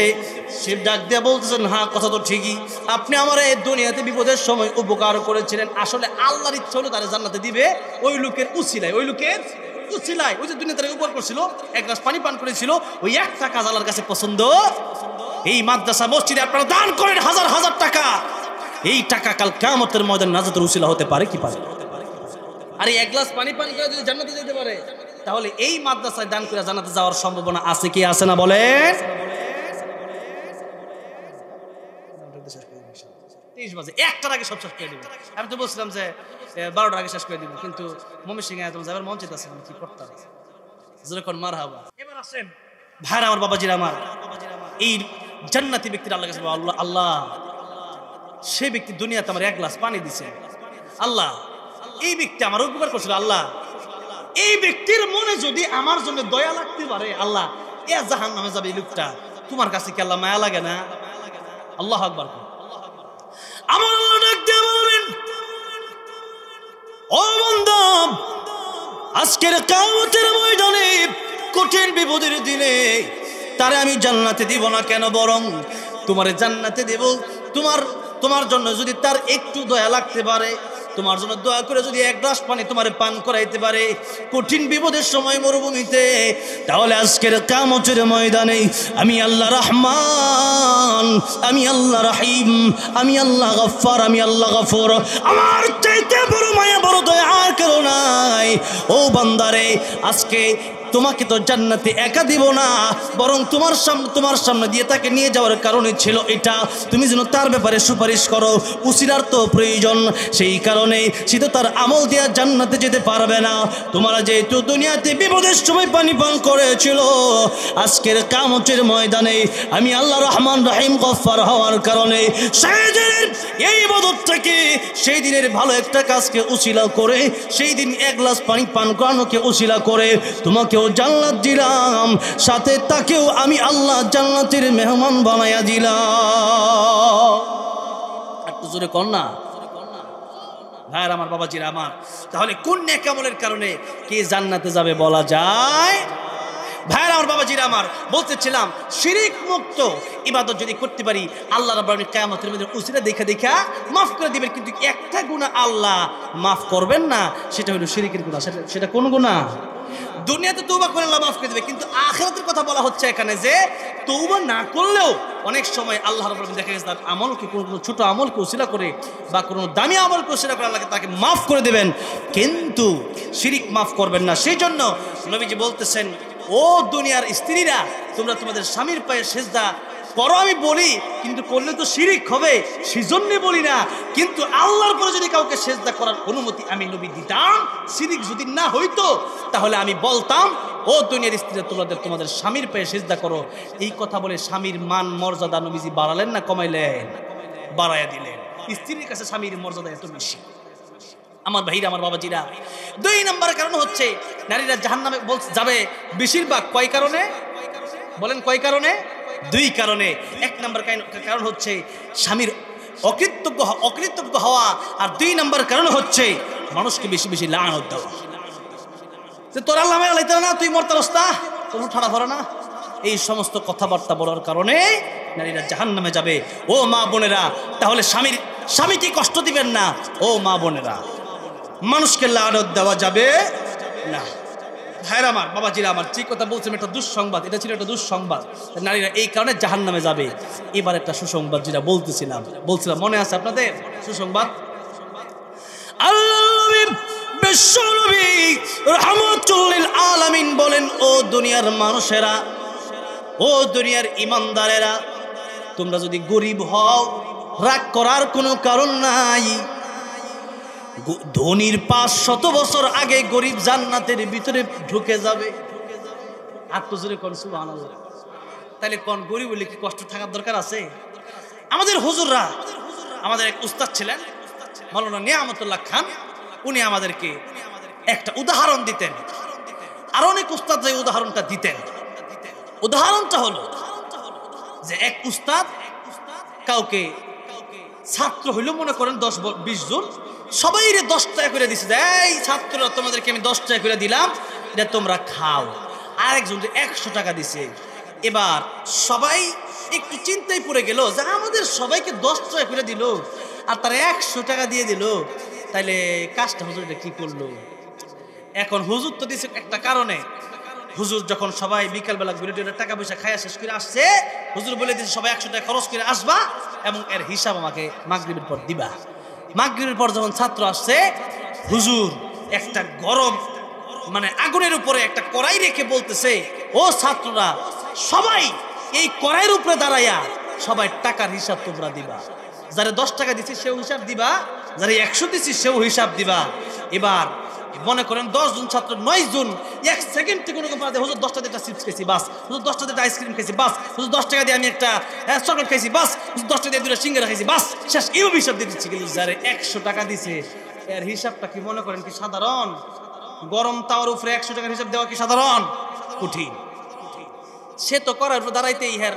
সে ডাক দিয়ে বলতেছেন, হ্যাঁ কথা তো ঠিকই, আপনি আমার এই দুনিয়াতে বিপদের সময় উপকার করেছিলেন। আসলে আল্লাহর ইচ্ছা হলো তারা জান্নাতে দিবে ওই লোকের উসিলায়, ওই লোকের উসিলায়। ওই যে দুনিয়াতে উপকার করছিল, এক গ্লাস পানি পান করেছিল, ওই একটা কাজ আল্লাহর কাছে পছন্দ। এই মাদ্রাসা মসজিদে আপনারা দান করেন হাজার হাজার টাকা, এই টাকা কাল কিয়ামতের ময়দানে নাজাতের উসিলা হতে পারে কি পারে? আর এক গ্লাস পানি পান করে যদি জান্নাতে যেতে পারে, তাহলে এই মাদ্রাসায় দান করে জান্নাতে যাওয়ার সম্ভাবনা আছে কি আছে না বলেন? 30 বাজে, 1টার আগে সব শেষ করে দিব। আমি তো বলছিলাম যে 12টার আগে শেষ করে দিব, কিন্তু ময়মনসিংহে তোমার যাবার মন চাইতেছে, আমি কি করতাম? যেরকম মারহাবা। এবার আসেন ভাইরা আমার, বাবাজিরা আমার, এই জান্নাতি ব্যক্তির আল্লাহ কাছে আল্লাহ, আল্লাহ সে ব্যক্তি দুনিয়াতে আমার 1 গ্লাস পানি দিছে, আল্লাহ এই ব্যক্তি আমার উপকার করছিল, আল্লাহ এই ব্যক্তির মনে যদি আমার জন্য দয়া লাগতে পারে, আল্লাহ এ জাহান্নামে যাবে এই লোকটা, তোমার কাছে কি আল্লাহ মায়া লাগে না? আল্লাহু আকবার। আমার আল্লাহ ডাক দিয়ে বলবেন, ও বান্দা, আজকের কিয়ামতের ময়দানে কঠিন বিপদের দিনে তারে আমি জান্নাতে দিব না কেন, বরং তোমারে জান্নাতে দেব। তোমার জন্য যদি তার একটু দয়া লাগতে পারে, তোমার জন্য দয়া করে যদি 1 গ্লাস পানি তোমারে পান করাইতে পারে কঠিন বিপদের সময় মরুভূমিতে, তাহলে আজকের কিয়ামতের ময়দানে আমি আল্লাহ রহমান, আমি আল্লাহ রহিম, আমি আল্লাহ গফফার, আমি আল্লাহ গফুর, আমার চাইতে বড় মায়া বড় দয়া আর কেউ নাই। ও বান্দারে, আজকে তোমাকে তো জান্নাতে একা দিব না, বরং তোমার সামনে দিয়ে তাকে নিয়ে যাওয়ার কারণে ছিল এটা, তুমি যেন তার ব্যাপারে সুপারিশ করো, উসিলার তো প্রয়োজন, সেই কারণে সে তো তার আমল দিয়ে জান্নাতে যেতে পারবে না। তোমরা যেহেতু দুনিয়াতে বিপদের সময় পানি পান করেছিল, আজকের কিয়ামতের ময়দানে আমি আল্লাহ রহমান রহিম গফফার হওয়ার কারণে সেই দিনের এই ইবাদতটাকে, সেই দিনের ভালো একটা কাজকে উসিলা করে, সেই দিন 1 গ্লাস পানি পান করানোকে উসিলা করে তোমাকে জান্নাত দিলাম, সাথে তাকেও আমি আল্লাহ জান্নাতের মেহমান বানাইয়া দিলাম। একটু জোরে কর না ভাইরা আমার, বাবাজিরা আমার। তাহলে কোন নেক আমলের কারণে কে জান্নাতে যাবে বলা যায়? ভাইরা আমার, বাবাজিরা আমার, বলতেছিলাম শিরিক মুক্ত ইবাদত যদি করতে পারি, আল্লাহ রাব্বুল আলামিন কিয়ামতের মধ্যে উসিলা দেখা মাফ করে দিবেন, কিন্তু একটা গুনাহ আল্লাহ মাফ করবেন না, সেটা হলো শিরিকের গুনাহ। সেটা কোন গুনাহ? দুনিয়াতে তওবা করে আল্লাহ মাফ করে দিবে, কিন্তু আখিরাতের কথা বলা হচ্ছে এখানে যে তওবা না করলেও অনেক সময় আল্লাহ রাব্বুল আলামিন দেখা গেছে তার আমলকে, কোনো ছোট আমলকে উসিলা করে বা কোনো দামি আমলকে উসিলা করে আল্লাহকে তাকে মাফ করে দেবেন, কিন্তু শিরিক মাফ করবেন না। সেই জন্য নবীজি বলতেছেন, ও দুনিয়ার স্ত্রীরা, তোমরা তোমাদের স্বামীর পায়ে সিজদা করো আমি বলি, কিন্তু করলে তো শিরিক হবে, সেজন্য বলি না। কিন্তু আল্লাহর পরে যদি কাউকে সিজদা করার অনুমতি আমি নবী দিতাম, শিরিক যদি না হইতো, তাহলে আমি বলতাম, ও দুনিয়ার স্ত্রীরা, তোমাদের স্বামীর পায়ে সিজদা করো। এই কথা বলে স্বামীর মান মর্যাদা নবীজি বাড়ালেন না কমাইলেন? বাড়াইয়া দিলেন। স্ত্রীর কাছে স্বামীর মর্যাদা এত বেশি। আমার ভাইরা, আমার বাবাজিরা, 2 নম্বর কারণ হচ্ছে নারীরা জাহান্নামে যাবে বেশিরভাগ কয় কারণে বলেন? কয় কারণে? 2 কারণে। 1 নম্বর কারণ হচ্ছে স্বামীর অকৃতজ্ঞ হওয়া, আর 2 নম্বর কারণ হচ্ছে মানুষকে বেশি বেশি লানত দেওয়া, যে তোর আল্লাহ লাইতে না, তুই মরতারস না, তোর ঠাড়া ভরে না, এই সমস্ত কথাবার্তা বলার কারণে নারীরা জাহান্নামে যাবে। ও মা বোনেরা, তাহলে স্বামীকে কষ্ট দিবেন না। ও মা বোনেরা, মানুষকে লানত দেওয়া যাবে না। ভাইরা আমার, বাবাজিরা আমার, ঠিক কথা বলছিলাম, একটা দুঃসংবাদ, এটা ছিল একটা দুঃসংবাদ, নারীরা এই কারণে জাহান্নামে যাবে। এবার একটা সুসংবাদ যেটা বলছিলাম, মনে আছে আপনাদের সুসংবাদ? আল্লাহর বিশ্বনবী রাহমাতুল লিল আলামিন বলেন, ও দুনিয়ার মানুষেরা, ও দুনিয়ার ইমানদারেরা, তোমরা যদি গরিব হও, রাগ করার কোনো কারণ নাই। ধনীর 500 বছর আগে গরিব জান্নাতের ভিতরে ঢুকে যাবে। আত্মজোরে কোন সুবহানাল্লাহ। তাহলে কোন গরিব হলে কি কষ্ট থাকার দরকার আছে? আমাদের হুজুররা, আমাদের এক উস্তাদ ছিলেন মাওলানা নিয়ামতুল্লাহ খান, উনি আমাদেরকে একটা উদাহরণ দিতেন, আর অনেক উস্তাদ যে উদাহরণটা দিতেন। উদাহরণটা হলো যে এক উস্তাদ কাউকে, ছাত্র হইল মনে করেন 10-20 জন, সবাই 10 টাকা করে দিছে, এই ছাত্ররা তোমাদেরকে আমি 10 টাকা করে দিলাম, এটা তোমরা খাও। আরেকজন 100 টাকা দিছে। এবার সবাই একটু চিন্তায় পড়ে গেল যে আমাদের সবাইকে 10 টাকা করে দিল আর তারা 100 টাকা দিয়ে দিল, তাইলে কাজটা হুজুর কি করলো? এখন হুজুর তো দিছে একটা কারণে। হুজুর যখন সবাই বিকালবেলা ঘুরে টুরে টাকা পয়সা খাইয়া শেষ করে আসছে, হুজুর বলে দিয়েছে সবাই 100 টাকা খরচ করে আসবা এবং এর হিসাব আমাকে মাগরিবের পর দিবা। মাগরিবের পর যখন ছাত্র আসছে, হুজুর একটা গরম আগুনের উপরে একটা কড়াই রেখে বলতেছে, ও ছাত্ররা, সবাই এই কড়াইয়ের উপরে দাঁড়াইয়া সবাই টাকার হিসাব তোমরা দিবা। যারা 10 টাকা দিছি সেও হিসাব দিবা, যারা 100 দিছি সেও হিসাব দিবা। এবার মনে করেন 10 জন ছাত্র 9 জন 1 সেকেন্ড থেকে কোনো কথা হুজুর 10 টাকা চিপস খাইছি বাস, হুজুর 10 টাকা আইসক্রিম খাইছি বাস, হুজুর 10 টাকা দিয়ে আমি একটা চকলেট খাইছি বাস, হুজুর 10 টাকা দিয়ে দুটো সিঙ্গারা খাইছি বাস, শেষ এও হিসাব দিয়ে দিচ্ছি। কিন্তু যারা 100 টাকা দিছে এর হিসাবটা কি মনে করেন কি সাধারণ? গরম তাওয়ার উপরে 100 টাকার হিসাব দেওয়া কি সাধারণ? কঠিন। সে তো করার উপর দাঁড়াইতেই হের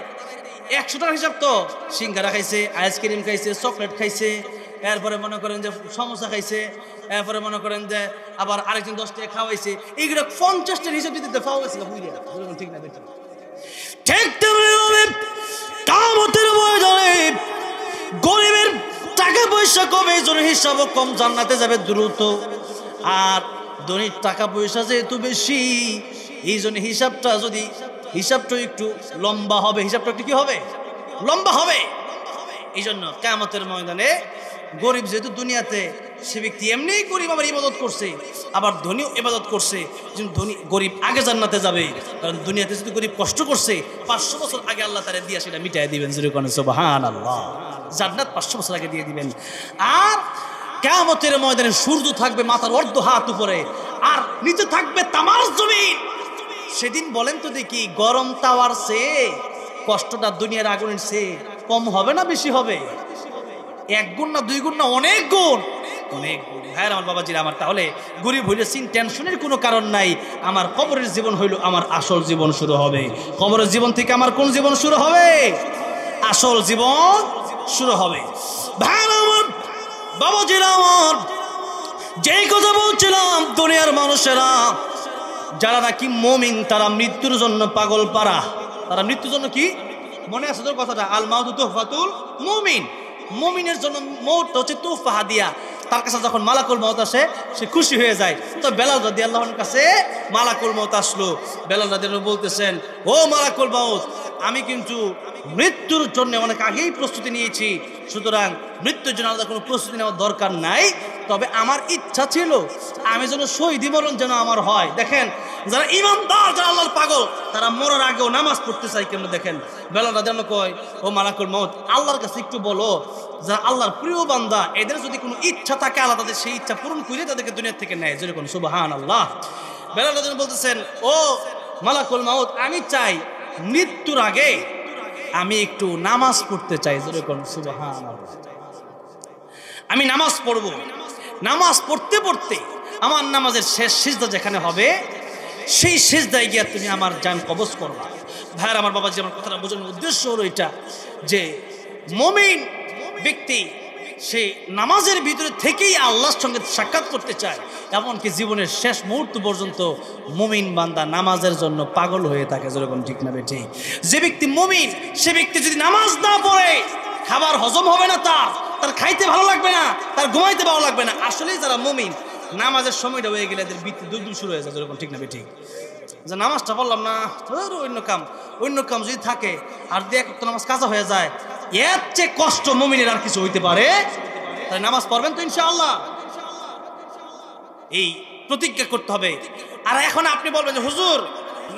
100 টাকার হিসাব তো সিঙ্গারা খাইছে, আইসক্রিম খাইছে, চকলেট খাইছে, এরপরে মনে করেন যে সমোসা খাইছে, এরপরে মনে করেন যে আবার আরেকজন 10 টাকা খাওয়াইছে, এইগুলো 50 টাকার হিসাব দিতে পাওয়া গেছে বুঝলিয়া? ঠিক না বেটা? ঠিক তেমনি হবে কিয়ামতের ময়দানে গরিবের টাকা পয়সা কমে এই জন্য হিসাবও কম, জান্নাতে যাবে দ্রুত। আর ধনীর টাকা পয়সা যেহেতু বেশি এই জন্য হিসাবটা একটু লম্বা হবে, হিসাবটা একটু কি হবে? লম্বা হবে। এই জন্য কিয়ামতের ময়দানে গরিব যেহেতু দুনিয়াতে, সে ব্যক্তি এমনি গরিব আবার ইবাদত করছে, আবার ধনীও ইবাদত করছে, গরিব আগে জান্নাতে যাবে। কারণ দুনিয়াতে যদি গরিব কষ্ট করছে 500 বছর আগে আল্লাহ তারে দিয়া সেটা মিটাই দিবেন। সুবহানাল্লাহ, জান্নাত 500 বছর আগে দিয়ে দিবেন। আর কিয়ামতের ময়দানে সূর্য থাকবে মাথার অর্ধ হাত উপরে, আর নিচে থাকবে তামার জমিন। সেদিন বলেন তো দেখি, গরম তাওয়ার চেয়ে কষ্টটা দুনিয়ার আগুনের চেয়ে কম হবে না বেশি হবে? 1 গুণ না 2 গুণ না, অনেক গুণ, অনেক গুণ। হ্যাঁ আমার বাবাজিরা আমার, তাহলে গরিব হইলে টেনশনের কোনো কারণ নাই। আমার কবরের জীবন হইল আমার আসল জীবন শুরু হবে। কবরের জীবন থেকে আমার কোন জীবন শুরু হবে? আসল জীবন শুরু হবে। ভাই আমার বাবাজিরা আমার, যেই কথা বলছিলাম, দুনিয়ার মানুষেরা যারা নাকি মুমিন তারা মৃত্যুর জন্য পাগল পারা। তারা মৃত্যুর জন্য কি, মনে আছে তোর কথাটা? আল মাউতু তুহফাতুল মুমিন। মুমিনের জন্য মৌত হচ্ছে তুহফা, হাদিয়া। তার কাছে যখন মালাকুল মউত আসে সে খুশি হয়ে যায়। তো বেলাল রাদিয়াল্লাহু আনহুর কাছে মালাকুল মউত আসলো। বেলাল রাদিয়াল্লাহু বলতেছেন, ও মালাকুল মউত, আমি কিন্তু মৃত্যুর জন্য অনেক আগেই প্রস্তুতি নিয়েছি, সুতরাং মৃত্যুর জন্য আলাদা কোনো প্রস্তুতি নেওয়ার দরকার নাই। তবে আমার ইচ্ছা ছিল আমি যেন শহীদি মরণ যেন আমার হয়। দেখেন, যারা ইমানদার, যারা আল্লাহর পাগল, তারা মরার আগেও নামাজ পড়তে চায় কেন? দেখেন বেলাল রাদিয়াল্লাহু কয়, ও মালাকুল মউত, আল্লাহর কাছে একটু বলো, যারা আল্লাহর প্রিয় বান্দা এদের যদি কোনো ইচ্ছা থাকে আল্লাহ তাদের সেই ইচ্ছা পূরণ করে তাদেরকে দুনিয়া থেকে নেয়। যেরকম সুবহানাল্লাহ। বেলাল রাদিয়াল্লাহু বলতেছেন, ও মালাকুল মউত, আমি চাই মৃত্যুর আগে আমি একটু নামাজ পড়তে চাই। যেরকম সুবহানাল্লাহ। আমি নামাজ পড়ব, নামাজ পড়তে পড়তে আমার নামাজের শেষ সিজদা যেখানে হবে সেই সিজদায় গিয়ে তুমি আমার জান কবজ করবা। ভাইয়ার আমার বাবাজি, আমার কথাটা বোঝানোর উদ্দেশ্য হলো এটা যে মুমিন ব্যক্তি সে নামাজের ভিতরে থেকেই আল্লাহর সঙ্গে সাক্ষাৎ করতে চায়। এমনকি জীবনের শেষ মুহূর্ত পর্যন্ত মুমিন বান্দা নামাজের জন্য পাগল হয়ে থাকে। যেরকম ঠিক না বেঠিক? যে ব্যক্তি মুমিন সে ব্যক্তি যদি নামাজ না পড়ে খাবার হজম হবে না, তার খাইতে ভালো লাগবে না, তার ঘুমাইতে ভালো লাগবে না। আসলেই যারা মুমিন, নামাজের সময়টা হয়ে গেলে এদের বৃত্তি দুর্দূর শুরু হয়ে যায়। যেরকম ঠিক না বেঠিক? যে নামাজটা পড়লাম না, অন্য কাম যদি থাকে আর দেখ তো নামাজ কাজা হয়ে যায়, এর চেয়ে কষ্ট মুমিনের আর কিছু হইতে পারে? তাই নামাজ পড়বেন তো ইনশাআল্লাহ, এই প্রতিজ্ঞা করতে হবে। আর এখন আপনি বলবেন যে হুজুর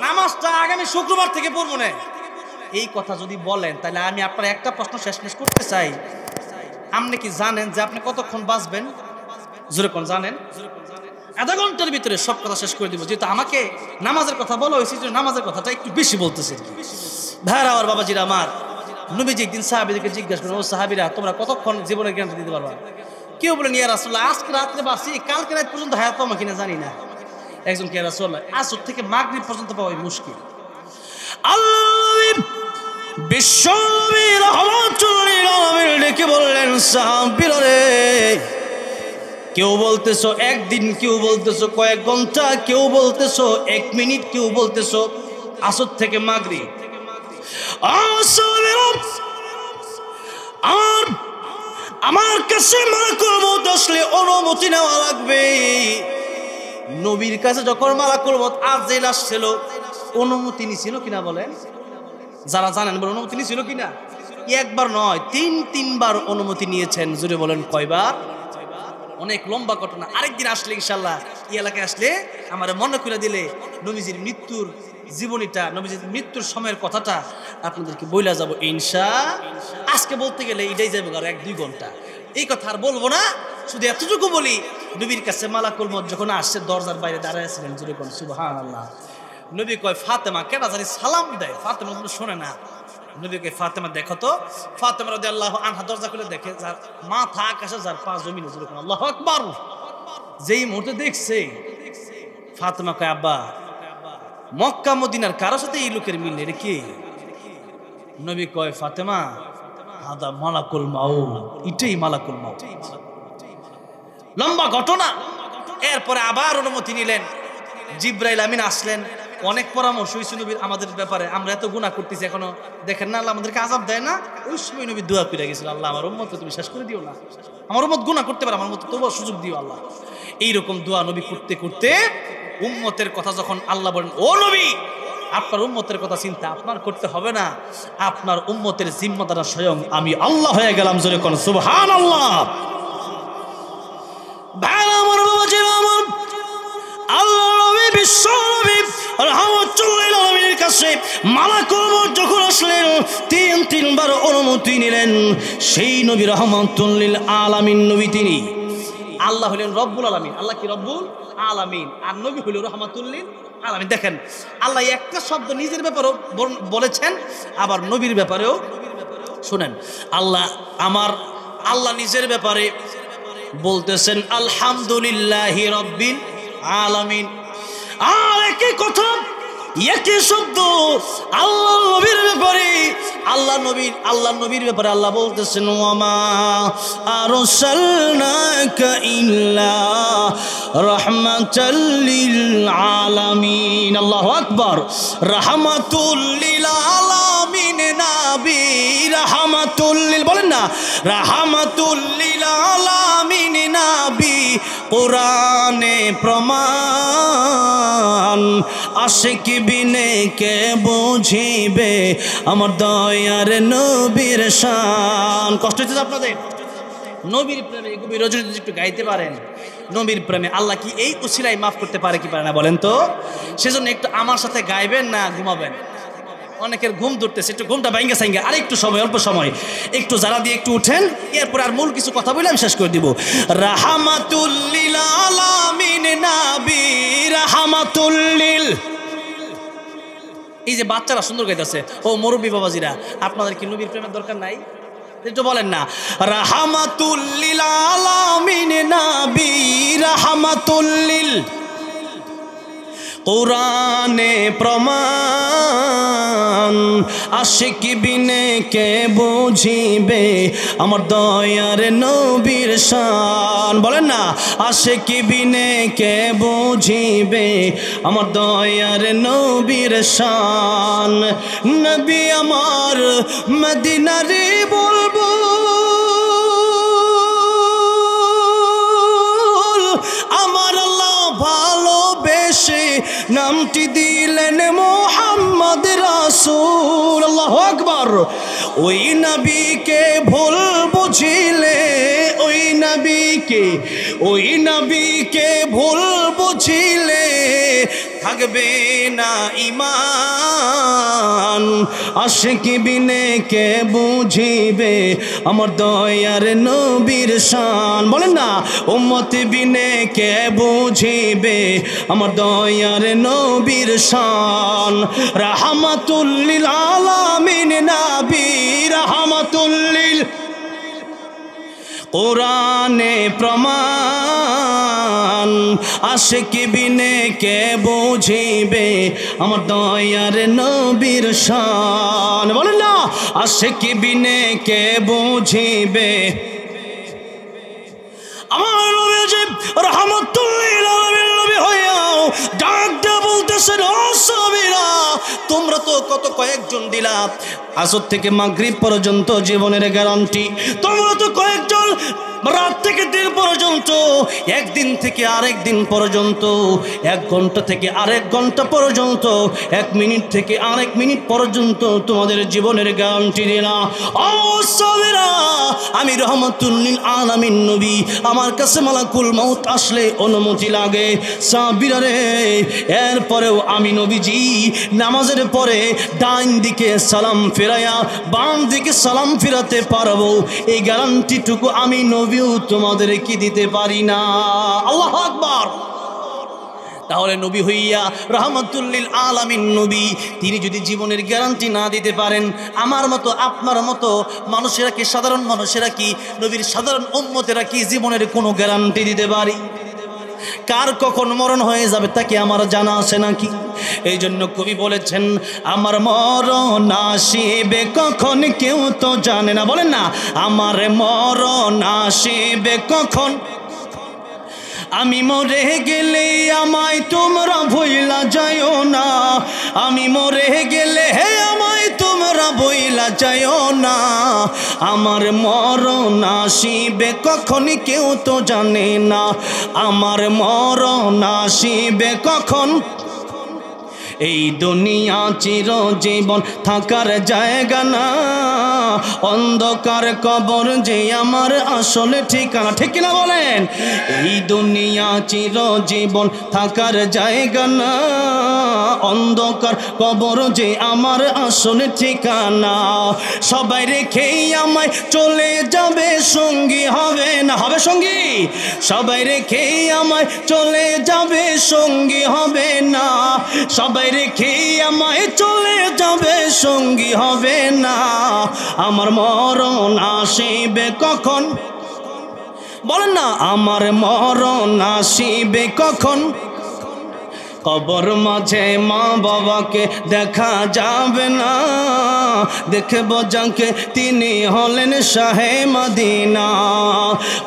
নামাজটা আগামী শুক্রবার থেকে পড়বো না, এই কথা যদি বলেন তাহলে আমি আপনার একটা প্রশ্ন শেষ করতে চাই। আপনি কি জানেন যে আপনি কতক্ষণ বাঁচবেন? যেরকম জানেন, আধা ঘন্টার ভিতরে সব কথা শেষ করে দিব। যেহেতু আমাকে নামাজের কথা বলা হয়েছে, নামাজের কথাটা একটু বেশি বলতেছে। ভাইরা আমার বাবাজিরা আমার, নবীজি একদিন সাহাবীদেরকে জিজ্ঞাসা করেন, ও সাহাবীরা তোমরা কতক্ষণ জীবনের জ্ঞানটা দিতে পারবা? কেউ বলেন, ইয়া রাসূলুল্লাহ আজকে রাত্রে বাসি, কালকে রাত পর্যন্ত হায়াত পাবো কিনা জানি না। একজন কে, ইয়া রাসূলুল্লাহ আসর থেকে মাগরিব পর্যন্ত পাওয়াই মুশকিল। আল্লাহ বিশ্বনবী রাহমাতুল্লিল আলামিন ডেকে বললেন, সাহাবীরা রে, কেউ বলতেছো একদিন, কেউ বলতেছো কয়েক ঘন্টা, কেউ বলতেছো 1 মিনিট, কেউ বলতেছো আসর থেকে মাগরিব। আর আমার কাছে মালাকুল মউত আসলে অনুমতি নেওয়া লাগবে। নবীর কাছে যখন মালাকুল মউত আজরাইল আসছিল, অনুমতি নিছিল কিনা বলেন? যারা জানেন বলেন, অনুমতি নিছিল কিনা? একবার নয়, 3 বার অনুমতি নিয়েছেন। জুড়ে বলেন কয়বার?
অনেক লম্বা ঘটনা, আরেকদিন আসলে ইনশাল্লাহ এই এলাকায় আসলে আমার মনে করে দিলে নবীজির মৃত্যুর জীবনীটা, নবীজির মৃত্যুর সময়ের কথাটা আপনাদেরকে বইলা যাব ইনশা। আজকে বলতে গেলে এটাই যাবে আর 1-2 ঘন্টা, এই কথা আর বলবো না। শুধু এতটুকু বলি, নবীর কাছে মালাকুল মউত যখন আসছে দরজার বাইরে দাঁড়ায় আছিলেন, জোরে কোন সুবহানাল্লাহ। নবী কয় ফাতেমা, কেডা জানি সালাম দেয়, ফাতেমা কিন্তু শোনে না। নবীকে ফাতেমা দেখো তো, ফাতেমা রাদিয়াল্লাহু আনহা দরজা খুলে দেখে যার মাথা আকাশে, যার পা জমিনে, জোরে কোন আল্লাহু আকবার। যেই মুহূর্তে দেখছে, ফাতেমা কয় আব্বা, মক্কা মদিনার কারোর সাথে এই লোকের মিল নেই, কি? নবী কয় ফাতেমা, হাদা মালাকুল মাউত, এটাই মালাকুল মাউত। লম্বা ঘটনা। এরপরে আবার অনুমতি নিলেন, জিব্রাইল আমিন আসলেন। অনেক পরামর্শ হয়েছে নবীর আমাদের ব্যাপারে, আমরা এত গুনাহ করতেছি এখনো, দেখেন না আল্লাহ আমাদেরকে আযাব দেয় না। ওই সময় নবী দোয়া করে গেছিল, আল্লাহ আমার উম্মতকে তুমি শেষ করে দিও না, আমার উম্মত গুনাহ করতে পারে, আমার উম্মত তওবা সুযোগ দিও আল্লাহ। এইরকম দোয়া নবী করতে করতে উম্মতের কথা যখন আল্লাহ বলেন, ও নবী আপনার উম্মতের কথা চিন্তা আপনার করতে হবে না, আপনার উম্মতের জিম্মাদার স্বয়ং আমি আল্লাহ হয়ে গেলাম, জোরে কোন সুবহানাল্লাহ। আল্লাহ নবী বিশ্ব নবী রাহমাতুল্লিল আলামিনের কাছে মালাকুল মউত যখন আসলেন, তিনবার অনুমতি নিলেন। সেই নবী রাহমাতুল্লিল আলামিন নবী, তিনি আল্লাহ হলেন রব্বুল আলামিন। আল্লাহ কি রব্বুল আলামিন, আর নবী হইল রাহমাতুল্লিল আলামিন। দেখেন আল্লাহ একটা শব্দ নিজের ব্যাপারেও বলেছেন, আবার নবীর ব্যাপারেও। শুনেন, আল্লাহ নিজের ব্যাপারে বলতেছেন আলহামদুলিল্লাহি রাব্বিল আলামিন। আর একই কথা, একই শব্দ আল্লাহ নবীর ব্যাপারে, আল্লাহ নবীর ব্যাপারে আল্লাহ বলতেছেন ওয়ামা আরসালনাকা ইল্লা রাহমাতাল লিল আলামিন। আল্লাহু আকবার। রাহমাতুল লিল আলামিন নবী, রাহমাতুল লিল, বলেন না, রাহমাতুল লিল আলামিন নবী। কোরআনে প্রমাণ, আশিক বিনে কে বুঝিবে আমার দয়ার নবীর শান। কষ্ট হচ্ছে আপনাদের? নবীর প্রেমে কবি নজরুল একটু গাইতে পারেন, নবীর প্রেমে আল্লাহ কি এই উসিলায় মাফ করতে পারে কি পারে না বলেন তো? সেজন্য একটু আমার সাথে গাইবেন না ঘুমাবেন। অনেকের ঘুম ধরতেছে, একটু ঘুমটা ভাঙ্গা সাঙ্গা, আর একটু সময়, অল্প সময় একটু যারা দিয়ে একটু উঠেন, এরপর আর মূল কিছু কথা বলে আমি শেষ করে দিব। রাহমাতুল লিল আলামিন নবী, রাহমাতুল লিল। এই যে বাচ্চারা সুন্দর গাইতেছে, ও মুরব্বী বাবাজিরা, আপনাদের কি নবীর প্রেমের দরকার নাই? একটু বলেন না, রাহমাতুল লিল আলামিন নবী, রাহমাতুল লিল। কোরআনে প্রমাণ, আশিক বিনে কে বুঝিবে আমার দয়ার নবীর শান। বলেন না, আশিক বিনে কে বুঝিবে আমার দয়ার নবীর শান। নবী আমার মদিনারে বলবো, আমার আল্লাহ ভালোবেসে নামটি দিলেন মুহাম্মদ রাসূল। আল্লাহু আকবার। ওই নবীকে ভুল বুঝিলে, ওই নবীকে ভুল বুঝিলে থাকবে না ঈমান। আশিক বিনে কে বুঝিবে আমার দয়ার নবীর শান। বলেন না, উম্মত বিনে কে বুঝিবে আমার দয়ার নবীর শান। রাহমাতুল লিল আলামিন নবী, রাহমাতুল লিল। কোরআনে প্রমাণ, আশিক বিনে কে বুঝিবে আমার দয়ার নবীর শান। বলেন না, আশিক বিনে কে বুঝিবে আমার নবী রাহমাতুল লিল আলামিন নবী হইয়াও ডাক দিয়ে বলতেছেন, ও সাহাবীরা
তোমরা তো কত কয়েকজন দিলা আসর থেকে মাগরিব পর্যন্ত জীবনের গ্যারান্টি, তোমরা তো কয়েকজন রাত থেকে দিন পর্যন্ত, একদিন থেকে আরেক দিন পর্যন্ত, 1 ঘন্টা থেকে আরেক ঘন্টা পর্যন্ত, 1 মিনিট থেকে আরেক মিনিট পর্যন্ত তোমাদের জীবনের গ্যারান্টি দিলা। ও সাহাবীরা, আমি রহমাতুল লিল আলামিন নবী, আমার কাছে মালাকুল মউত আসলে অনুমতি লাগে। সাহাবীরা রে, এরপরেও আমি নবীজি নামাজের পরে ডান দিকে সালাম ফিরাইয়া বাম দিকে সালাম ফিরাতে পারবো, এই গ্যারান্টিটুকু আমি নবীও তোমাদের কি দিতে পারি না। আল্লাহু আকবার। তাহলে নবী হইয়া রহমাতুল লিল আলামিন নবী, তিনি যদি জীবনের গ্যারান্টি না দিতে পারেন, আমার মতো আপনার মতো মানুষেরা কি, সাধারণ মানুষেরা কি, নবীর সাধারণ উম্মতেরা কি জীবনের কোনো গ্যারান্টি দিতে পারি? কার কখন মরণ হয়ে যাবে তা কি আমার জানা আছে নাকি? এই জন্য কবি বলেছেন, আমার মরণ আসিবে কখন কেউ তো জানে না। বলেন না, আমার মরণ আসিবে কখন, আমি মরে গেলে আমায় তোমরা ভুইলা যাইও না, আমি মরে গেলে হে আমায় তোমরা ভুইলা যাইও না, আমার মরণ আসিবে কখন কেউ তো জানে না, আমার মরণ আসিবে কখন। এই দুনিয়া চিরজীবন থাকার জায়গা না, অন্ধকার কবর যে আমার আসলে ঠিকানা। ঠিক কিনা বলেন? এই দুনিয়া চিরজীবন থাকার জায়গা না, অন্ধকার কবর যে আমার আসলে ঠিকানা। সবাই রেখেই আমায় চলে যাবে, সঙ্গী হবে না, হবে সঙ্গী? সবাই রেখেই আমায় চলে যাবে, সঙ্গী হবে না, সবাই রেখে আমায় চলে যাবে, সঙ্গী হবে না, আমার মরণ আসিবে কখন। বলেন না, আমার মরণ আসিবে কখন। কবর মাঝে মা বাবাকে দেখা যাবে না, দেখব যাকে তিনি হলেন শাহে মদিনা।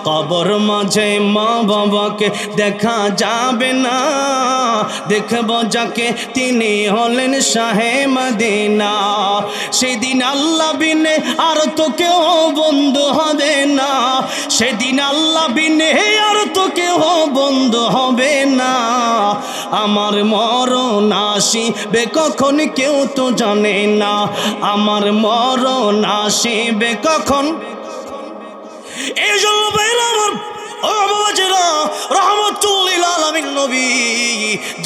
কবর মাঝে মা বাবাকে দেখা যাবে না, দেখব যাকে তিনি হলেন শাহে মদিনা। সেদিন আল্লাহ বিনে আর তো কেউ বন্ধু হবে না, সেদিন আল্লাহ বিনে আর তো কেউ বন্ধু হবে না, আমার মরণ আসিবে কখন কেউ তো জানে না, আমার মরণ আসিবে কখন। এই জন্য আমার ও বাবাজিরা, রহমাতুল লিল আলামিন নবী,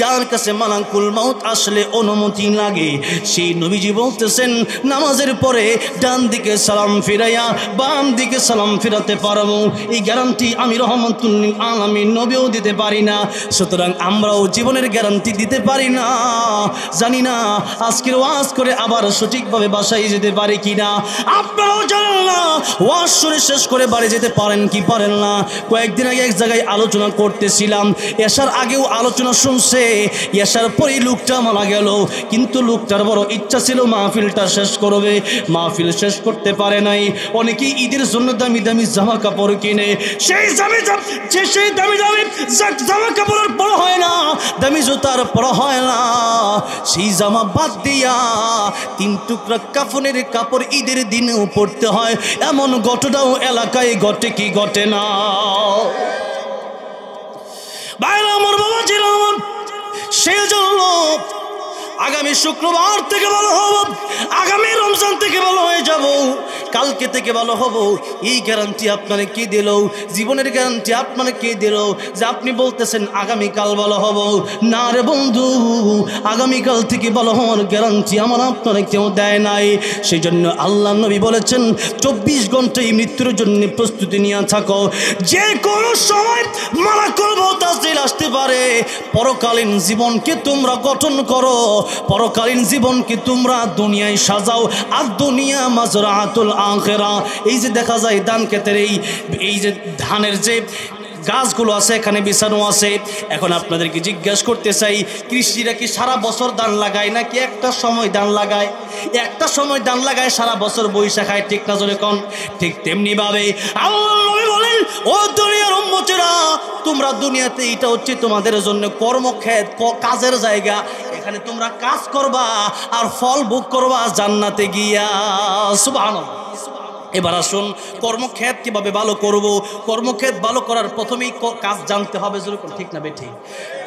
যার কাছে মালাকুল মউত আসলে অনুমতি লাগে, সেই নবীজি বলতেছেন, নামাজের পরে ডান দিকে সালাম ফিরাইয়া বাম দিকে সালাম ফিরাতে পারবো, এই গ্যারান্টি আমি রহমাতুল লিল আলামিন নবীও দিতে পারি না। সুতরাং আমরাও জীবনের গ্যারান্টি দিতে পারি না। জানি না আজকের ওয়াজ করে আবার সঠিকভাবে বাসায় যেতে পারি কিনা। আপনারাও জানেন না ওয়াজ শুনে শেষ করে বাড়ি যেতে পারেন কি পারেন না। কয়েকদিন আগে এক জায়গায় আলোচনা করতেছিলাম, এশার আগেও আলোচনা শুনছে, এশার পরেই লোকটা মারা গেল, কিন্তু লোকটার বড় ইচ্ছা ছিল মাহফিলটা শেষ করবে, মাহফিল শেষ করতে পারে নাই। অনেকেই ঈদের জন্য দামি দামি জামা কাপড় কিনে, সেই দামি জামা কাপড়ের পরা হয় না, দামি জুতার পরা হয় না, সেই জামা বাদ দিয়া 3 টুকরা কাফনের কাপড় ঈদের দিনেও পড়তে হয়। এমন ঘটনাও এলাকায় ঘটে কি ঘটে না? ভাইরা আমার, বাবা ছিল আমার, সেই জন্য আগামী শুক্রবার থেকে ভালো হব, আগামী রমজান থেকে ভালো হয়ে যাব, কালকে থেকে ভালো হব, এই গ্যারান্টি আপনারা কে দিল? জীবনের গ্যারান্টি আপনারা কে দিল যে আপনি বলতেছেন আগামীকাল ভালো হব? না রে বন্ধু, আগামীকাল থেকে ভালো হওয়ার গ্যারান্টি আমার আপনারা কেউ দেয় নাই। সেই জন্য আল্লাহ নবী বলেছেন 24 ঘন্টায় মৃত্যুর জন্য প্রস্তুতি নিয়ে থাকো, যে কোনো সময় মালাকুল মউত আসতে পারে। পরকালীন জীবনকে তোমরা গঠন করো, পরকালীন জীবনকে তোমরা দুনিয়ায় সাজাও, আর দুনিয়া মাজরাতুল আখিরা। এই যে দেখা যায় ধান ক্ষেতের এই যে ধানের যে গাছগুলো আছে এখানে বিছানো আছে, এখন আপনাদেরকে জিজ্ঞাসা করতে চাই, কৃষিরা কি সারা বছর ধান লাগায় নাকি একটা সময় ধান লাগায়? একটা সময় ধান লাগায়, সারা বছর বৈশা খায়, ঠিক না? জোরে কোন? ঠিক তেমনি ভাবে আল্লাহ নবী বলেন, ও দুনিয়ার উম্মতেরা, তোমরা দুনিয়াতে এটা হচ্ছে তোমাদের জন্য কর্মক্ষেত, কাজের জায়গা, এখানে এখানে তোমরা কাজ করবা আর ফল ভোগ করবা জান্নাতে গিয়া। সুবহানাল্লাহ। এবার আসুন কর্মক্ষেত কিভাবে ভালো করব। কর্মক্ষেত ভালো করার প্রথমেই কাজ জানতে হবে, যেরকম ঠিক না বেঠিক?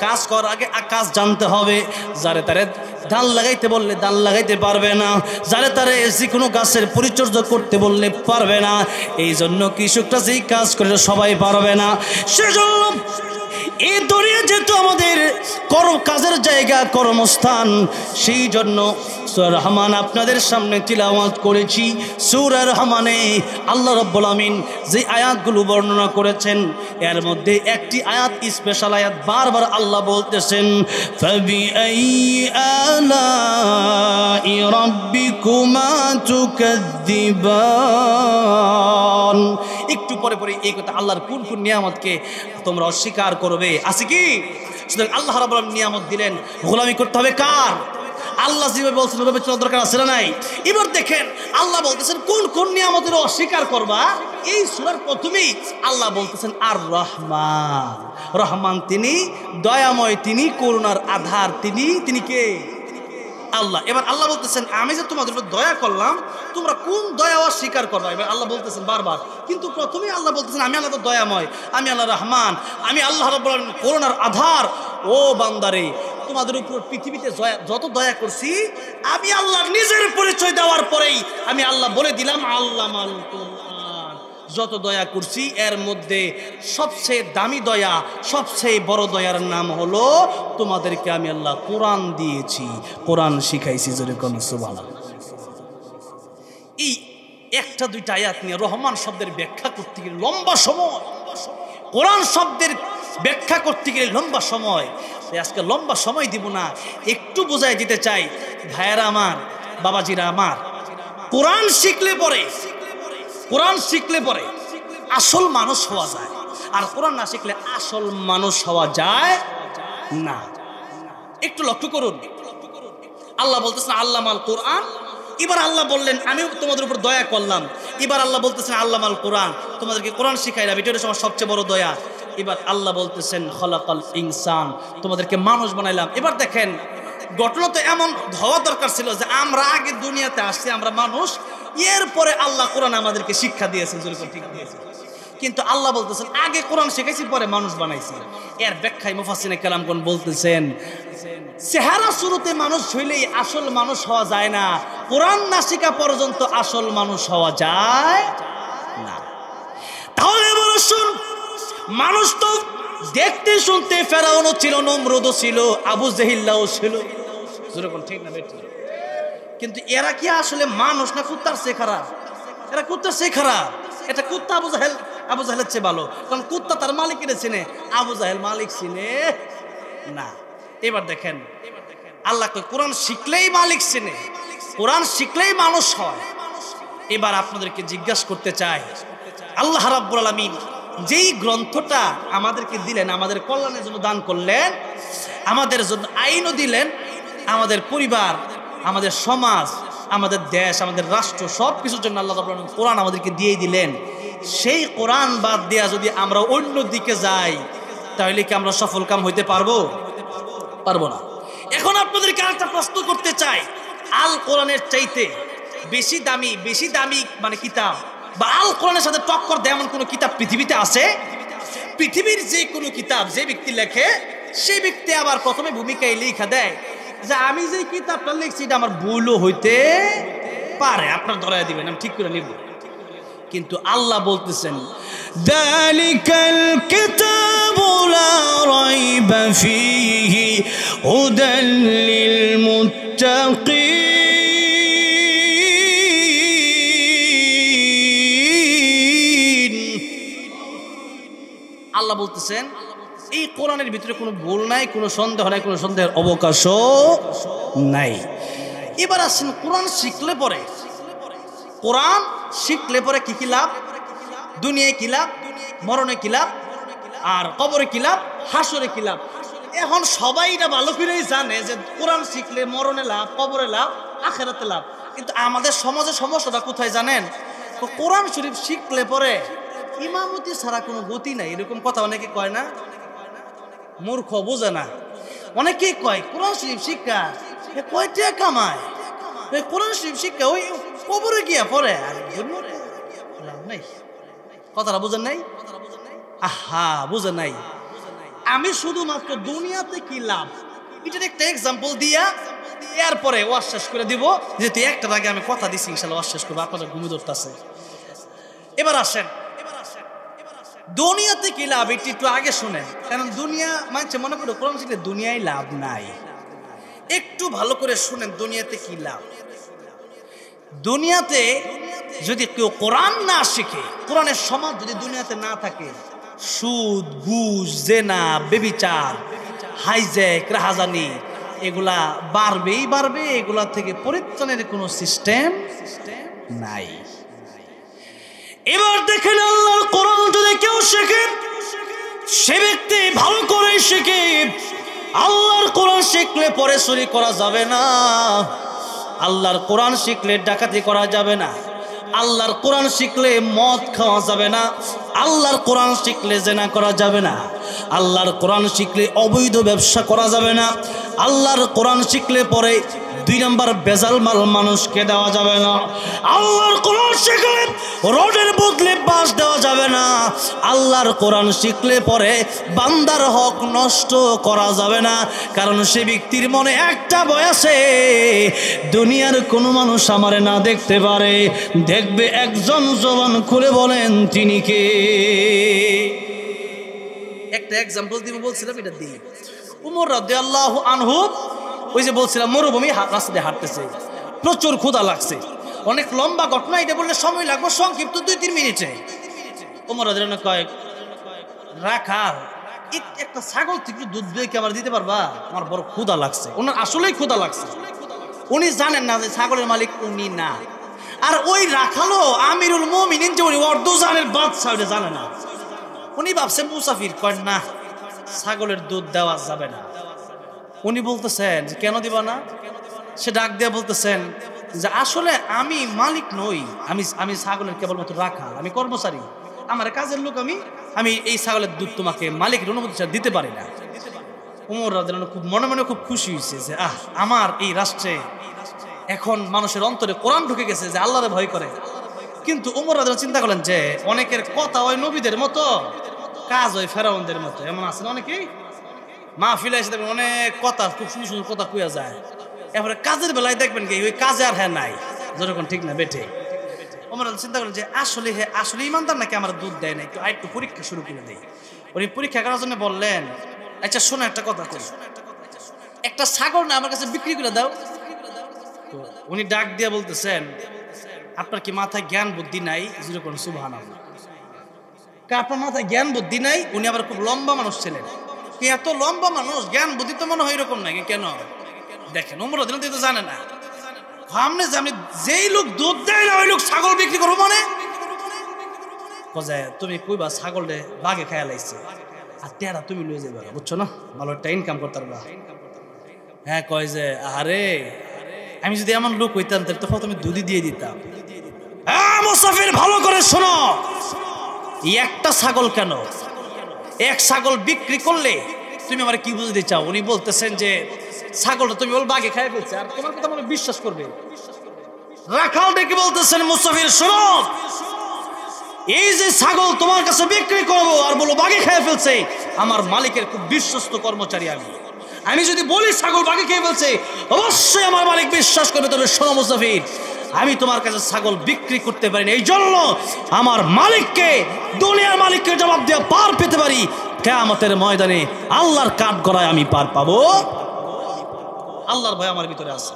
কাজ করার আগে কাজ জানতে হবে। যারে তারে ধান লাগাইতে বললে ধান লাগাইতে পারবে না, যারে তারে যে কোনো গাছের পরিচর্যা করতে বললে পারবে না। এই জন্য কৃষকটা যেই কাজ করে সবাই পারবে না। সেজন্য এই দুনিয়া যেহেতু আমাদের কাজের জায়গা, কর্মস্থান, সেই জন্য সূরা রহমান আপনাদের সামনে তিলাওয়াত করেছি। সূরা রহমানে আল্লাহ রাব্বুল আমিন যে আয়াতগুলো বর্ণনা করেছেন, এর মধ্যে একটি আয়াত স্পেশাল আয়াত, বারবার আল্লাহ বলতেছেন ফাবিআইয়ি আলাই রাব্বিকুমা তুকাযযিবান। একটু পরে পরে এই কথা আল্লাহর কোন কোন নিয়ামতকে তোমরা অস্বীকার করবে আছে কি? সুতরাং আল্লাহ রাব্বুল আমিন নিয়ামত দিলেন, গোলামি করতে হবে কার? আল্লাহ যেভাবে বলছেন ওভাবে চলার দরকার আছে না নাই? এবার দেখেন আল্লাহ বলতেছেন কোন কোন নিয়ামতের অস্বীকার করবা। এই সূরার প্রথমেই আল্লাহ বলতেছেন আর রহমান। রহমান তিনি দয়াময়, তিনি করুণার আধার, তিনি কে? আল্লাহ। এবার আল্লাহ বলতেছেন আমি যে তোমাদের উপর দয়া করলাম, তোমরা কোন দয়া অস্বীকার করবা? এবার আল্লাহ বলতেছেন বারবার, কিন্তু প্রথমেই আল্লাহ বলতেছেন আমি আল্লাহ তো দয়াময়, আমি আল্লাহ রহমান, আমি আল্লাহ রাব্বুল আলামিন করুণার আধার। ও বান্দারে, তোমাদের উপর পৃথিবীতে যত দয়া করছি, আমি আল্লাহ নিজের পরিচয় দেওয়ার পরেই আমি আল্লাহ বলে দিলাম আল্লামাল কুরআন। যত দয়া করছি এর মধ্যে সবচেয়ে দামি দয়া, সবচেয়ে বড় দয়ার নাম হলো তোমাদেরকে আমি আল্লাহ কোরআন দিয়েছি, কোরআন শিখাইছি। যেরকম সুবহানাল্লাহ। এই একটা দুইটা আয়াত নিয়ে রহমান শব্দের ব্যাখ্যা করতে গেলে লম্বা সময়, কোরআন শব্দের ব্যাখ্যা করতে গেলে লম্বা সময়। আজকে লম্বা সময় দিব না, একটু বোঝাই দিতে চাই ভাইয়েরা আমার, বাবাজিরা আমার, কোরআন শিখলে পরে আসল মানুষ হওয়া যায়, আর কোরআন না শিখলে আসল মানুষ হওয়া যায় না। একটু লক্ষ্য করুন, আল্লাহ বলতেছেন আল্লামাল কোরআন। এবার আল্লাহ বললেন আমি তোমাদের উপর দয়া করলাম। এবার আল্লাহ বলতেছেন আল্লামাল কোরআন, তোমাদেরকে কোরআন শিখাইলাম, এটা হচ্ছে আমার সবচেয়ে বড় দয়া। এবার আল্লাহ বলতেছেন খলাকাল ইনসান, তোমাদেরকে মানুষ বানাইলাম। এবার দেখেন ঘটনা তো এমন হওয়া দরকার ছিল যে আমরা আগে দুনিয়াতে আসছি, আমরা মানুষ, এরপরে আল্লাহ কোরআন আমাদেরকে শিক্ষা দিয়েছেন, যেরকম ঠিক দিয়েছে। কিন্তু আল্লাহ বলতেছেন আগে কোরআন শিখাইছি পরে মানুষ বানাইছি। এর ব্যাখ্যায় মুফাসসিরিনে কেরামগণ বলতেছেন চেহারা শুরুতে মানুষ হইলেই আসল মানুষ হওয়া যায় না, কোরআন না শিখা পর্যন্ত আসল মানুষ হওয়া যায় না। তাহলে বলো শুন, মানুষ তো দেখতে শুনতে ফেরাউনও ছিল, নমরুদও ছিল, আবু জেহিল্লাও ছিল, যেরকম ঠিক না বেঠিক? কিন্তু এরা কি আসলে মানুষ না কুত্তার চেয়ে খারাপ? এরা কুত্তার চেয়ে খারাপ। এটা কুত্তা আবু জাহেলের চেয়ে ভালো, কারণ কুত্তা তার মালিকের চিনে, আবু জাহেল মালিক চিনে না। এবার দেখেন আল্লাহ কোরআন শিখলেই মালিক চিনে, কোরআন শিখলেই মানুষ হয়। এবার আপনাদেরকে জিজ্ঞাসা করতে চাই, আল্লাহ রাব্বুল আলামিন যেই গ্রন্থটা আমাদেরকে দিলেন, আমাদের কল্যাণের জন্য দান করলেন, আমাদের জন্য আইনও দিলেন, আমাদের পরিবার, আমাদের সমাজ, আমাদের দেশ, আমাদের রাষ্ট্র, সব কিছুর জন্য আল্লাহ রাব্বুল আলামিন কোরআন আমাদেরকে দিয়ে দিলেন। সেই কোরআন বাদ দেয়া যদি আমরা অন্য দিকে যাই, তাহলে কি আমরা সফল কাম হইতে পারবো? পারবো না। এখন আপনাদেরকে আরেকটা প্রশ্ন করতে চাই, আল কোরআনের চাইতে বেশি দামি মানে কিতাব বা আল কোরআনের সাথে টক্কর দেয় এমন কোনো কিতাব পৃথিবীতে আছে? পৃথিবীর যে কোনো কিতাব যে ব্যক্তি লেখে, সেই ব্যক্তি আবার প্রথমে ভূমিকায় লেখা দেয় যে আমি যে কিতাবটা লিখছি এটা আমার ভুলও হইতে পারে, আপনার ধরায় দিবেন, আমি ঠিক করে নিব। কিন্তু আল্লাহ বলতেছেন যালিকাল কিতাবু লা রাইবা ফীহি হুদাল লিল মুত্তাকিন। আল্লাহ বলতেছেন এই কোরআনের ভিতরে কোনো ভুল নাই, কোনো সন্দেহ নাই, কোনো সন্দেহের অবকাশও নাই। এবার আসেন কোরআন শিখলে পরে কি কি লাভ? দুনিয়ায় কি লাভ, মরণে কি লাভ, আর কবরে কি লাভ, হাসরে কি লাভ। এখন সবাই এটা ভালো করেই জানে যে কোরআন শিখলে মরণে লাভ, কবরে লাভ, আখিরাতে লাভ। কিন্তু আমাদের সমাজের সমস্যাটা কোথায় জানেন? তো কোরআন শরীফ শিখলে পরে ইমামতি ছাড়া কোনো গতি নাই, এরকম কথা অনেকে কয় না, মূর্খ বোঝে না।
অনেকেই কয় কোরআন শরীফ শিক্ষা কয় টাকা কামায়, কোরআন শরীফ শিক্ষা ওই কবরে গিয়া পড়ে আর লাভ নাই। কথাটা বুঝেন নাই? আহা বুঝেন নাই। আমি শুধুমাত্র দুনিয়াতে কি লাভ এটার একটা এক্সাম্পল দিয়া এরপরে ওয়াজ শেষ করে দিব, যেহেতু একটার আগে আমি কথা দিছি ইনশাল্লাহ ওয়াজ শেষ করবো, আপনাদের ঘুমি ধরতেছে। এবার আসেন দুনিয়াতে কি লাভ এটি একটু আগে শুনেন, কারণ দুনিয়া মানছে মনে করো কোরআন শিখলে দুনিয়ায় লাভ নাই। একটু ভালো করে শুনেন দুনিয়াতে কি লাভ। দুনিয়াতে যদি কেউ কোরআন না শিখে, কোরআনের সমাজ যদি দুনিয়াতে না থাকে, সুদ ঘুষ জেনা বেবিচার হাইজ্যাক রাহাজানি এগুলা বাড়বেই বাড়বে, এগুলা থেকে পরিত্রাণের কোনো সিস্টেম নাই। এবার দেখেন আল্লাহর কোরআন যদি কেউ শেখে, সে ব্যক্তি ভালো করে শিখে। আল্লাহর কোরআন শিখলে পরে চুরি করা যাবে না, আল্লাহর কোরআন শিখলে ডাকাতি করা যাবে না, আল্লাহর কোরআন শিখলে মদ খাওয়া যাবে না, আল্লাহর কোরআন শিখলে জেনা করা যাবে না, আল্লাহর কোরআন শিখলে অবৈধ ব্যবসা করা যাবে না, আল্লাহর কোরআন শিখলে পরে 2 নম্বর বেজাল মাল মানুষকে দেওয়া যাবে না, আল্লাহর কোরআন শিখলে রোডের বদলে বাস দেওয়া যাবে না, আল্লাহর কোরআন শিখলে পরে বান্দার হক নষ্ট করা যাবে না। কারণ সে ব্যক্তির মনে একটা ভয় আছে, দুনিয়ার কোনো মানুষ আমারে না দেখতে পারে, দেখবে একজন জবান খুলে বলেন তিনি কে। একটা এক্সাম্পল দিব বলছিলাম, এটা দিই। উমর রাদিয়াল্লাহু আনহু ওই যে বলছিলাম মরুভূমি রাস্তা দিয়ে হাঁটতেছে, প্রচুর ক্ষুধা লাগছে, অনেক লম্বা ঘটনা, এটা বললে সময় লাগবে সংক্ষিপ্ত 2-3 মিনিটে। উমর রাদিয়াল্লাহু আনহু কয় রাখাল একটা ছাগল থেকে দুধ দিয়ে কি আমার দিতে পারবা, আমার বড় ক্ষুধা লাগছে। ওনার আসলেই ক্ষুধা লাগছে, উনি জানেন না যে ছাগলের মালিক উনি না, আর ওই রাখালো আমিরুল মুমিনিন যে উনি অর্ধজানের বাদশা ওটা জানে না। উনি ভাবছেন মুসাফির, কয় না ছাগলের দুধ দেওয়া যাবে না। উনি বলতেছেন যে কেন দিবা না? সে ডাক দিয়ে বলতেছেন যে আসলে আমি মালিক নই, আমি ছাগলের কেবলমাত্র রাখাল, আমি কর্মচারী, আমার কাজের লোক, আমি এই ছাগলের দুধ তোমাকে মালিকের অনুমতি ছাড়া দিতে পারি না। উমর রাদিয়াল্লাহু আনহু খুব মনে মনে খুব খুশি হয়েছে যে আমার এই রাষ্ট্রে এখন মানুষের অন্তরে কোরআন ঢুকে গেছে যে আল্লাহরে ভয় করে। কিন্তু উমর রাদিয়াল্লাহু আনহু চিন্তা করলেন যে অনেকের কথা ওই নবীদের মতো, কাজ ওই ফেরাউনদের মতো। এমন আছে না অনেকেই মাহফিলে এসে দেখবেন অনেক কথা, খুব সুন্দর সুন্দর কথা কুয়া যায়, এরপরে কাজের বেলায় দেখবেন কি ওই কাজে আর নাই, যেরকম ঠিক না বেঠে। ওমর চিন্তা করেন যে আসলে ইমানদার নাকি আমার দুধ দেয় না, একটু পরীক্ষা শুরু করে দেয়। উনি পরীক্ষা করার জন্য বললেন আচ্ছা শোনো একটা কথা কই, একটা ছাগল না আমার কাছে বিক্রি করে দাও। তো উনি ডাক দিয়ে বলতেছেন আপনার কি মাথায় জ্ঞান বুদ্ধি নাই? যেরকম সুবহানাল্লাহ, আপনার মাথায় জ্ঞান বুদ্ধি নাই। উনি আবার খুব লম্বা মানুষ ছিলেন, এত লম্বা মানুষ জ্ঞান বুদ্ধি তো মনে হয় এরকম নাকি কেন? দেখেন উমর রাদিয়াল্লাহু আনহু তো জানে না, সামনে যে আমি যেই লোক দুধ দেয় না ওই লোক ছাগল বিক্রি করবো মানে তুমি কইবা ছাগল রে বাঘে খায়া লাইছে আর টেরা তুমি লয়ে যাবে, বুঝছো না, ভালো একটা ইনকাম করতে পারবা। হ্যাঁ কয় যে আরে আমি যদি এমন লোক হইতাম তাহলে তো তুমি দুধই দিয়ে দিতাম। হ্যাঁ মুসাফির ভালো করে শোনো, একটা ছাগল কেন, এক ছাগল বিক্রি করলে তুমি আমার কি বুঝতে চাও? উনি বলতেছেন যে ছাগলটা তুমি বল বাঘে খাই ফেলছে, আর তোমার কথা মনে বিশ্বাস করবে। রাখাল ডেকে বলতেছেন মুসাফির শোনো, এই যে ছাগল তোমার কাছে বিক্রি করবো আর বলো বাঘে খেয়ে ফেলছে, আমার মালিকের খুব বিশ্বস্ত কর্মচারী আমি যদি বলি ছাগল বাঘে খেয়ে ফেলছে অবশ্যই আমার মালিক বিশ্বাস করবে। তবে শোনো মুসাফির, আমি তোমার কাছে ছাগল বিক্রি করতে পারি না, এই জন্য আমার মালিককে, দুনিয়ার মালিককে জবাব দিয়ে পার পেতে পারি, কিয়ামতের ময়দানে আল্লাহর কাঠ গড়ায় আমি পার পাবো। আল্লাহর ভয় আমার ভিতরে আছে।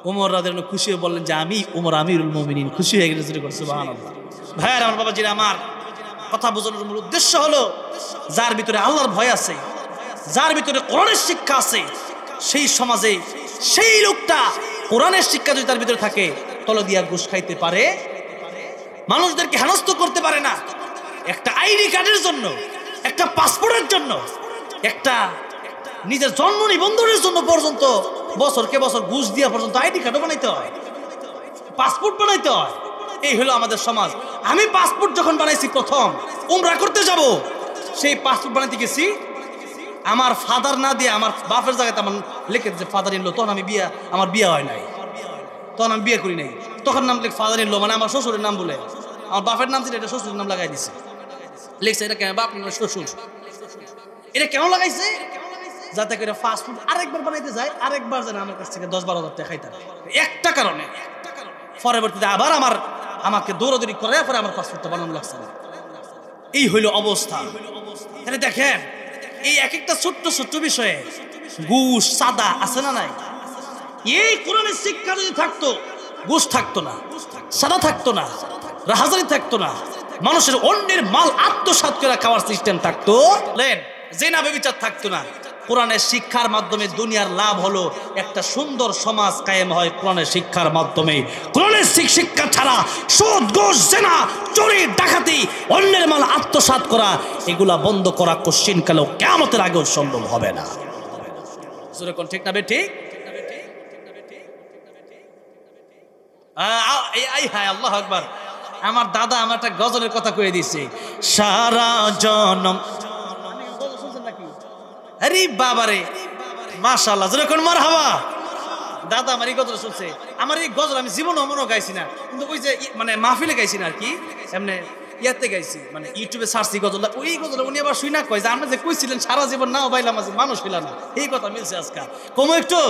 ওমর রাদিয়াল্লাহু আনহু খুশি হয়ে বললেন যে আমি ওমর আমিরুল মুমিনিন, খুশি হয়ে গেলেন। সুবহানাল্লাহ। ভাইয়ার আমার বাবাজিরা, আমার কথা বোঝানোর মূল উদ্দেশ্য হলো যার ভিতরে আল্লাহর ভয় আছে, যার ভিতরে কোরআনের শিক্ষা আছে, সেই সমাজে সেই লোকটা কোরআনের শিক্ষা যদি তার ভিতরে থাকে তলে দিয়া ঘুষ খাইতে পারে, মানুষদেরকে হেনস্থ করতে পারে না। একটা আইডি কার্ডের জন্য, একটা পাসপোর্টের জন্য, একটা নিজের জন্ম নিবন্ধনের জন্য পর্যন্ত বছরকে বছর ঘুষ দিয়া পর্যন্ত আইডি কার্ডও বানাইতে হয়, পাসপোর্ট বানাইতে হয়। এই হলো আমাদের সমাজ। আমি পাসপোর্ট যখন বানাইছি প্রথম উমরা করতে যাব, সেই পাসপোর্ট বানাইতে গেছি আমার ফাদার না দিয়ে আমার বাপের জায়গাতে আমার লিখে যে ফাদার ইন ল, তখন আমার বিয়ে হয় নাই, তখন আমি বিয়ে করি নাই, তখন নাম লিখ ফাদার ইন ল, মানে আমার শ্বশুরের নাম বলে আমার বাপের নাম ছিল, এটা শ্বশুরের নাম লাগাই দিছে, লিখছে এটা কেন বাপ শ্বশুর। এটা কেন লাগাইছে? যাতে করে ফাস্ট ফুড আরেকবার বানাইতে যায়, আরেকবার যেন আমার কাছ থেকে 10-12 হাজার টাকা খাইতে হয়, একটা কারণে। পরবর্তীতে আবার আমাকে দৌড়াদৌড়ি করে পরে আমার ফাস্ট ফুডটা বানানো লাগছে না। এই হইল অবস্থা। তাহলে দেখেন এই এক একটা ছোট্ট ছোট্ট বিষয়ে ঘুষ সাদা আছে না নাই? এই কোরআনের শিক্ষা যদি থাকতো, ঘুষ থাকতো না, সাদা থাকতো না, রাহাজানি থাকতো না, মানুষের অন্যের মাল আত্মসাৎ করে খাওয়ার সিস্টেম থাকতো, জিনা ব্যভিচার থাকতো না। কোরআনের শিক্ষার মাধ্যমে দুনিয়ার লাভ হলো একটা সুন্দর সমাজ কায়েম হয় কোরআনের শিক্ষার মাধ্যমে। কোরআনের শিক্ষা ছাড়া সুদ, ঘুষ, জিনা, চুরি, ডাকাতি, অন্যের মাল আত্মসাৎ করা, এগুলা বন্ধ করা কোশ্চিন কালেও কিয়ামতের আগেও সম্ভব হবে না। যেরকম ঠিক না বে ঠিক? হায় আল্লাহু আকবার। আমার দাদা আমার একটা গজলের কথা কয়ে দিছে, সারা জনম। আরে বাবারে মাশাআল্লাহ, যেরকম মারহাবা। দাদা আমার এই গজল শুনছে, আমার এই গজল আমি জীবনে মনে গাইছি না, কিন্তু ওই যে মানে মাহফিলে গাইছি না আর কি, এমনি ইয়াতে গাইছি, মানে ইউটিউবে সার্চি গজল, ওই গজল উনি আবার শুই না কয় যে আপনি যে কইছিলেন সারা জীবন নাও বাইলাম আজ মানুষ হইল না, এই কথা মিলছে আজকাল। কমো একটু,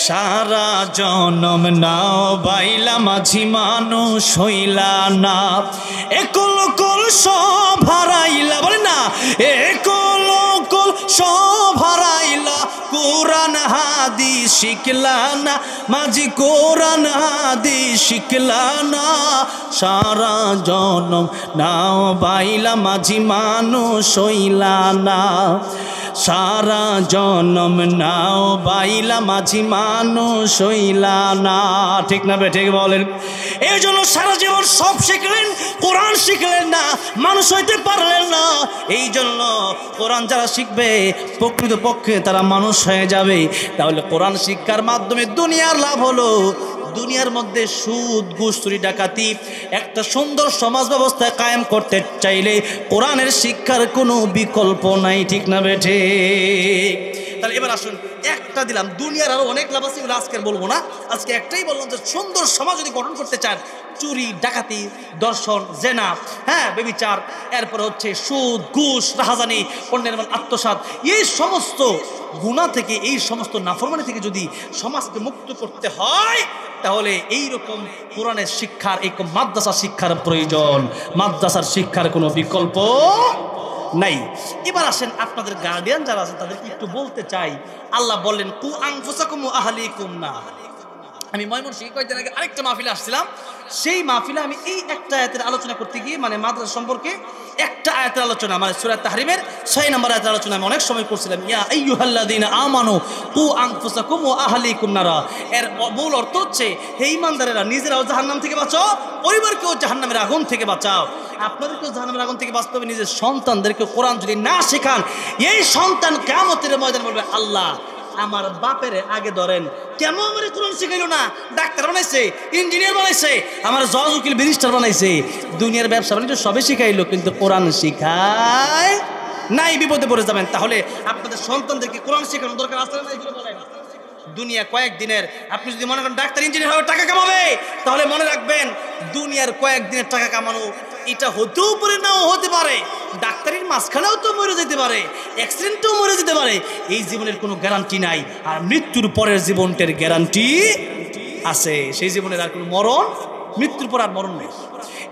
সারা জনম নাও বাইলা মাঝি মানুষ হইলা না, একল কল সব হারাইলা, বলে না একল কল সব হারাইলা, কোরআন হাদিস শিখলা না মাঝি, কোরআন হাদিস শিখলা না, সারা জনম নাও বাইলা মাঝি মানুষ হইলা না, সারা জনম নাও বাইলা মাঝি মানুষ হইলা না। ঠিক না ঠিক বলেন? এই জন্য সারা জীবন সব শিখলেন, কোরআন শিখলেন না, মানুষ হইতে পারলেন না। এই জন্য কোরআন যারা শিখবে প্রকৃত পক্ষে তারা মানুষ হয়ে যাবে। তাহলে কোরআন শিক্ষার মাধ্যমে দুনিয়ার লাভ হলো, দুনিয়ার মধ্যে সুদ, ঘুষ, চুরি, ডাকাতি, একটা সুন্দর সমাজ ব্যবস্থা কায়েম করতে চাইলে কোরআনের শিক্ষার কোনো বিকল্প নাই। ঠিক না বেঠে? তাহলে এবার আসুন, একটা দিলাম, দুনিয়ার আরো অনেক লাভ আছে, এগুলো আজকে বলবো না, আজকে একটাই বললাম যে সুন্দর সমাজ যদি গঠন করতে চান, চুরি, ডাকাতি, দর্শন, জেনা, হ্যাঁ ব্যভিচার, এরপর হচ্ছে সুদ, ঘুষ, রাহাজানি, অন্যের মাল আত্মসাৎ, এই সমস্ত গুনাহ থেকে, এই সমস্ত নাফরমানি থেকে যদি সমাজকে মুক্ত করতে হয়, তাহলে এইরকম কোরআনের শিক্ষার, এই মাদ্রাসা শিক্ষার প্রয়োজন। মাদ্রাসার শিক্ষার কোনো বিকল্প নাই। এবার আসেন, আপনাদের গার্ডিয়ান যারা আছেন তাদেরকে একটু বলতে চাই, আল্লাহ বললেন কু আনফুসাকুম ওয়া আহলিকুম নার। আমি ময়মনসিংহে কয়েকদিন আগে আরেকটা মাহফিলে আসছিলাম, সেই মাহফিলে আমি এই একটা আয়াতের আলোচনা করতে গিয়ে, মানে মাদ্রাসা সম্পর্কে একটা আয়াতের আলোচনা, মানে সূরা তাহরিমের 6 নম্বর আয়াতের আলোচনা আমি অনেক সময় করছিলাম, ইয়া আইয়ুহাল্লাযীনা আমানু কু আনফুসাকুম ওয়া আহলিকুম নারা। এর মূল অর্থ হচ্ছে, হে ঈমানদারেরা, নিজেরাও জাহান্নাম থেকে বাঁচাও, পরিবারকেও জাহান্নামের আগুন থেকে বাঁচাও। আপনাদেরকেও জাহান্নামের আগুন থেকে বাঁচতে হবে। নিজের সন্তানদেরকে কোরআন যদি না শেখান, এই সন্তান কিয়ামতের ময়দানে বলবে, আল্লাহ আমার বাপের আগে ধরেন, কেমন আমার কোরআন শিখাইল না? ডাক্তার বানাইছে, ইঞ্জিনিয়ার বানাইছে, আমার জজ, উকিল, ব্যারিস্টার বানাইছে, দুনিয়ার ব্যবসা বাণিজ্য সবে শিখাইলো, কিন্তু কোরআন শিখায় নাই, বিপদে পড়ে যাবেন। তাহলে আপনাদের সন্তানদেরকে কোরআন শেখানোর দরকার আছে না? এগুলো বলেন। দুনিয়া কয়েকদিনের, আপনি যদি মনে করেন ডাক্তার, ইঞ্জিনিয়ার হবে, টাকা কামাবে, তাহলে মনে রাখবেন দুনিয়ার কয়েকদিনের টাকা কামানো, এটা হতেও পারে, নাও হতে পারে। ডাক্তারির মাঝখানেও তো মরে যেতে পারে, অ্যাক্সিডেন্টেও মরে যেতে পারে। এই জীবনের কোনো গ্যারান্টি নাই, আর মৃত্যুর পরের জীবনটার গ্যারান্টি আছে। সেই জীবনের আর কোনো মরণ, মৃত্যুর পর আর মরণ নেই।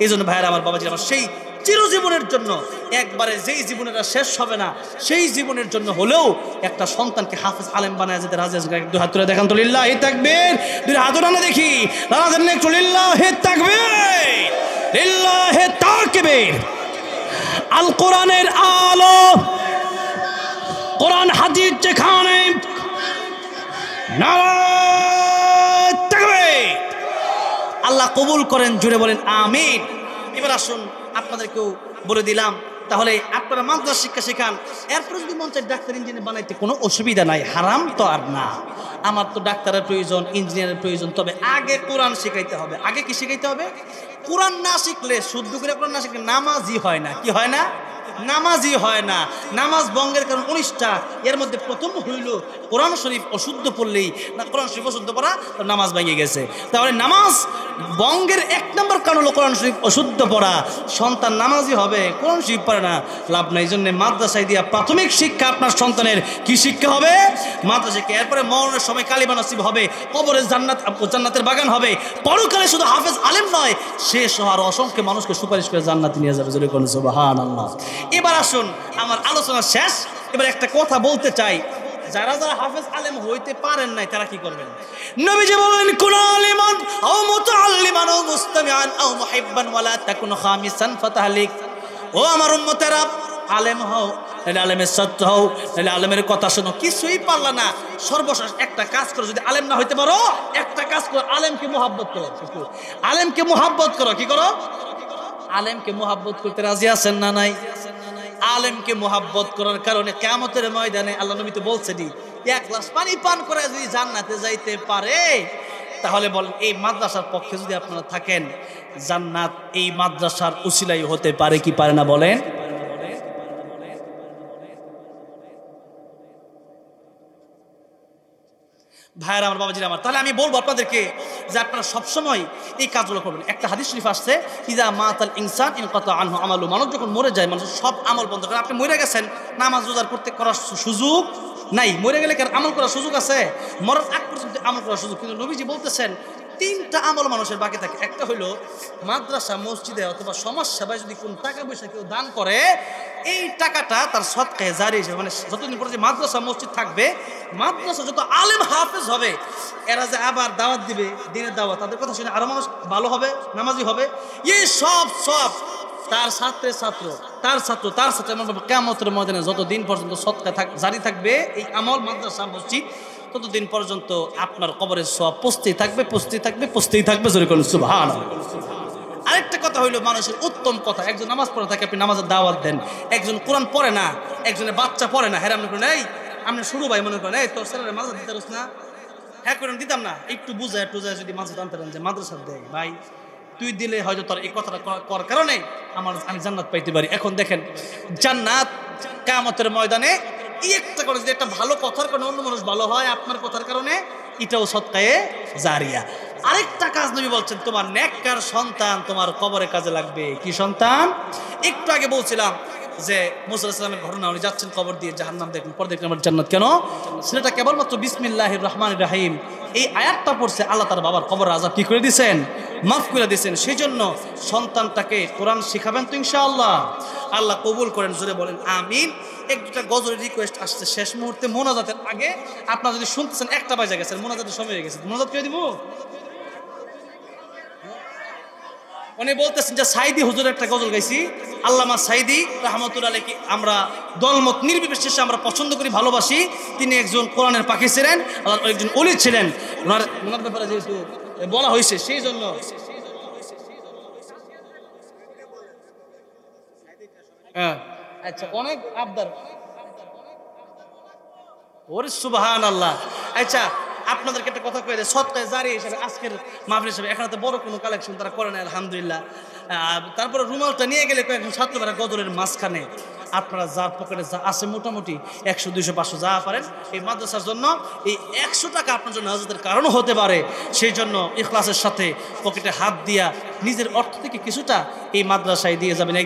এই জন্য ভাইয়েরা আমার, বাবাজি আমার, সেই চিরজীবনের জন্য, একবারে যেই জীবনের শেষ হবে না, সেই জীবনের জন্য হলেও একটা সন্তানকে হাফেজ আলেম বানায় যেতে রাজি আছে। দুই হাত তুলে দেখান তো, লিল্লাহি তাকবীর। দুই হাত উঠানো দেখি, দাঁড়ান একটু, লিল্লাহি তাকবীর, লিল্লাহি তাকবীর। আল কোরআনের আলো, কোরআন হাদিস যেখানে, নারায়ে তাকবীর। আল্লাহ কবুল করেন, জুড়ে বলেন আমিন। এবার আসুন, আপনাদেরকেও বলে দিলাম, তাহলে আপনারা মাদ্রাসা শিক্ষা শেখান, এরপরে যদি মন চায় ডাক্তার, ইঞ্জিনিয়ার বানাইতে কোনো অসুবিধা নাই, হারাম তো আর না। আমার তো ডাক্তারের প্রয়োজন, ইঞ্জিনিয়ারের প্রয়োজন, তবে আগে কোরআন শিখাইতে হবে। আগে কি শিখাইতে হবে? কোরআন না শিখলে, শুদ্ধ করে কোরআন না শিখলে নামাজই হয় না। কি হয় না? নামাজই হয় না। নামাজ ভঙ্গের কারণ 19টা, এর মধ্যে প্রথম হইল কোরআন শরীফ অশুদ্ধ পড়লেই না, কোরআন শরীফ অশুদ্ধ পড়া নামাজ ভেঙে গেছে। তাহলে নামাজ ভঙ্গের 1 নম্বর কারণ হলো কোরআন শরীফ অশুদ্ধ পড়া। সন্তান নামাজই হবে, কোরআন শরীফ পড়ে না, লাভ নাই। এই জন্য মাদ্রাসায় দিয়া প্রাথমিক শিক্ষা আপনার সন্তানের কি শিক্ষা হবে? মাদ্রাসায়। এরপরে মরণের সময় কালিমা নসিব হবে, কবরে জান্নাতের বাগান হবে, পরকালে শুধু হাফেজ আলেম নয়, শেষ হওয়ার অসংখ্য মানুষকে সুপারিশ করে জান্নাতে নিয়ে যাবে। জোরে বলুন সুবহানাল্লাহ। এবার আসুন, আমার আলোচনা শেষ। এবার একটা কথা বলতে চাই, যারা যারা হাফেজ আলেম হইতে পারেন নাই তারা কি করবেন? নবীজি বলেন, কুন আলিমান আও মুতাআল্লিমান আও মুস্তামিআন আও মুহিব্বান ওয়ালা তাকুন খামিসান ফাতাহলিক। ও আমার উম্মতেরা, আলেম হও, নাহলে আলেমের ছাত্র হও, নাহলে আলেমের কথা শোনো, কিছুই পারলা না, সর্বশেষ একটা কাজ করো। যদি আলেম না হইতে পারো, একটা কাজ করো, আলেমকে মুহাব্বত করো। আলেমকে মুহাব্বত করো। কি করো? আলেমকে মুহাব্বত করতে রাজি আছেন না নাই? আলেমকে মুহাব্বত করার কারণে কিয়ামতের ময়দানে আল্লাহ নবী তো বলছেনই, 1 গ্লাস পানি পান করে যদি জান্নাতে যাইতে পারে, তাহলে বলেন এই মাদ্রাসার পক্ষে যদি আপনারা থাকেন, জান্নাত এই মাদ্রাসার উসিলাই হতে পারে কি পারে না? বলেন। ভাইরা আমার, বাবাজিরা আমার, তাহলে আমি বলবো আপনাদেরকে যে আপনারা সবসময় এই কাজগুলো করবেন। একটা হাদিস শরীফ আসছে, ইযা মাতাল ইনসান ইনকাতা আনহু আমালু। মানুষ যখন মরে যায়, মানুষের সব আমল বন্ধ করে। আপনি মরে গেছেন, নামাজ রোজা করতে করার সুযোগ নাই। মরে গেলে কার আমল করার সুযোগ আছে? মরার আগ পর্যন্ত আমল করার সুযোগ। কিন্তু নবীজি বলতেছেন 3টা আমল মানুষের বাকি থাকে। একটা হলো মাদ্রাসা, মসজিদে অথবা সমাজ সেবায় যদি কোন টাকা পয়সা কেউ দান করে, এই টাকাটা তার সদকায়ে জারি হিসেবে, মানে যতদিন পরে যে মাদ্রাসা মসজিদ থাকবে, মাদ্রাসা যত আলেম হাফেজ হবে, এরা যে আবার দাওয়াত দিবে, দিনের দাওয়াত, তাদের কথা শুনে আরো মানুষ ভালো হবে, নামাজি হবে। এই সব তার ছাত্রের ছাত্র, তার ছাত্র, তার ছাত্র, এমনভাবে কিয়ামতের ময়দানে যতদিন পর্যন্ত সদকা জারি থাকবে এই আমল, মাদ্রাসা মসজিদ, ততদিন পর্যন্ত আপনার কবরের সওয়াব পৌঁছতেই থাকবে, পৌঁছতেই থাকবে, পৌঁছতেই থাকবে। জোরে বলুন সুবহানাল্লাহ। আরেকটা কথা হইলো মানুষের উত্তম কথা, একজন নামাজ পড়ে থাকে, আপনি নামাজের দাওয়াত দেন। একজন কোরআন পড়ে না, একজনের বাচ্চা পড়ে না, হ্যাঁ আপনি করেন, এই আপনি শুরু ভাই মনে করেন, এই তোর ছেলের মাঝে দিতে পারিস না? হ্যাঁ করেন, দিতাম না, একটু বুঝায় যদি মাঝে আনতে পারেন যে মাদ্রাসা দেয়, ভাই তুই দিলে হয়তো তোর এই কথাটা করার কারণে আমি জান্নাত পাইতে পারি। এখন দেখেন, জান্নাত কিয়ামতের ময়দানে এই একটা করে, যদি একটা ভালো কথার কারণে অন্য মানুষ ভালো হয়, আপনার কথার কারণে, এটাও সদকায়ে জারিয়া। আরেকটা কাজ নবী বলছেন, তোমার নেককার সন্তান তোমার কবরে কাজে লাগবে। কি সন্তান? একটু আগে বলছিলাম যে মুসা আলাইহিস সালামের ঘটনা, উনি যাচ্ছেন কবর দিয়ে, জাহান্নাম দেখলেন, পরে দেখলেন আমার জান্নাত। কেন? ছেলেটা কেবলমাত্র বিসমিল্লাহির রহমানির রহিম এই আয়াতটা পড়ছে, আল্লাহ তার বাবার কবর আযাব কি করে দিয়েছেন? মাফ করে দিয়েছেন। সেই জন্য সন্তানটাকে কোরআন শিখাবেন তো ইনশাআল্লাহ। আল্লাহ কবুল করেন, জোরে বলেন আমিন। এক দুটা গজলের রিকোয়েস্ট আসছে শেষ মুহূর্তে, মোনাজাতের আগে। আপনারা যদি শুনতেছেন 1টা বাজে গেছে, মোনাজাতের সময় হয়ে গেছে, মোনাজাত করে দিব। উনি বলতেছেন যে সাইদি হুজুরের একটা গজল গাইছি, আল্লামা সাইদি রাহমাতুল্লাহ আলাইহি, আমরা দলমত নির্বিশেষে আমরা পছন্দ করি, ভালোবাসি। তিনি একজন কোরআনের পাখি ছিলেন, আর একজন ওলি ছিলেন। ওনার ব্যাপারে যেহেতু বলা হয়েছে, সেই জন্য আচ্ছা, অনেক আবদার। ওরে সুবহানাল্লাহ। আচ্ছা, আপনাদেরকে একটা কথা কয়ে দেয়, সদকায়ে জারি হিসেবে আজকের মাহফিল হিসেবে এখানে তো বড় কোনো কালেকশন তারা করে না, আলহামদুলিল্লাহ। তারপরে রুমালটা নিয়ে গেলে কয়েকজন ছাত্ররা গজলের মাঝখানে, আপনারা যার পকেটে যা আছে মোটামুটি 100, 200, 500 যা পারেন, এই মাদ্রাসার জন্য এই 100 টাকা আপনার জন্য হাজতের কারণও হতে পারে। সেই জন্য ইখলাসের সাথে পকেটে হাত দিয়া নিজের অর্থ থেকে কিছুটা এই মাদ্রাসায় দিয়ে যাবেন।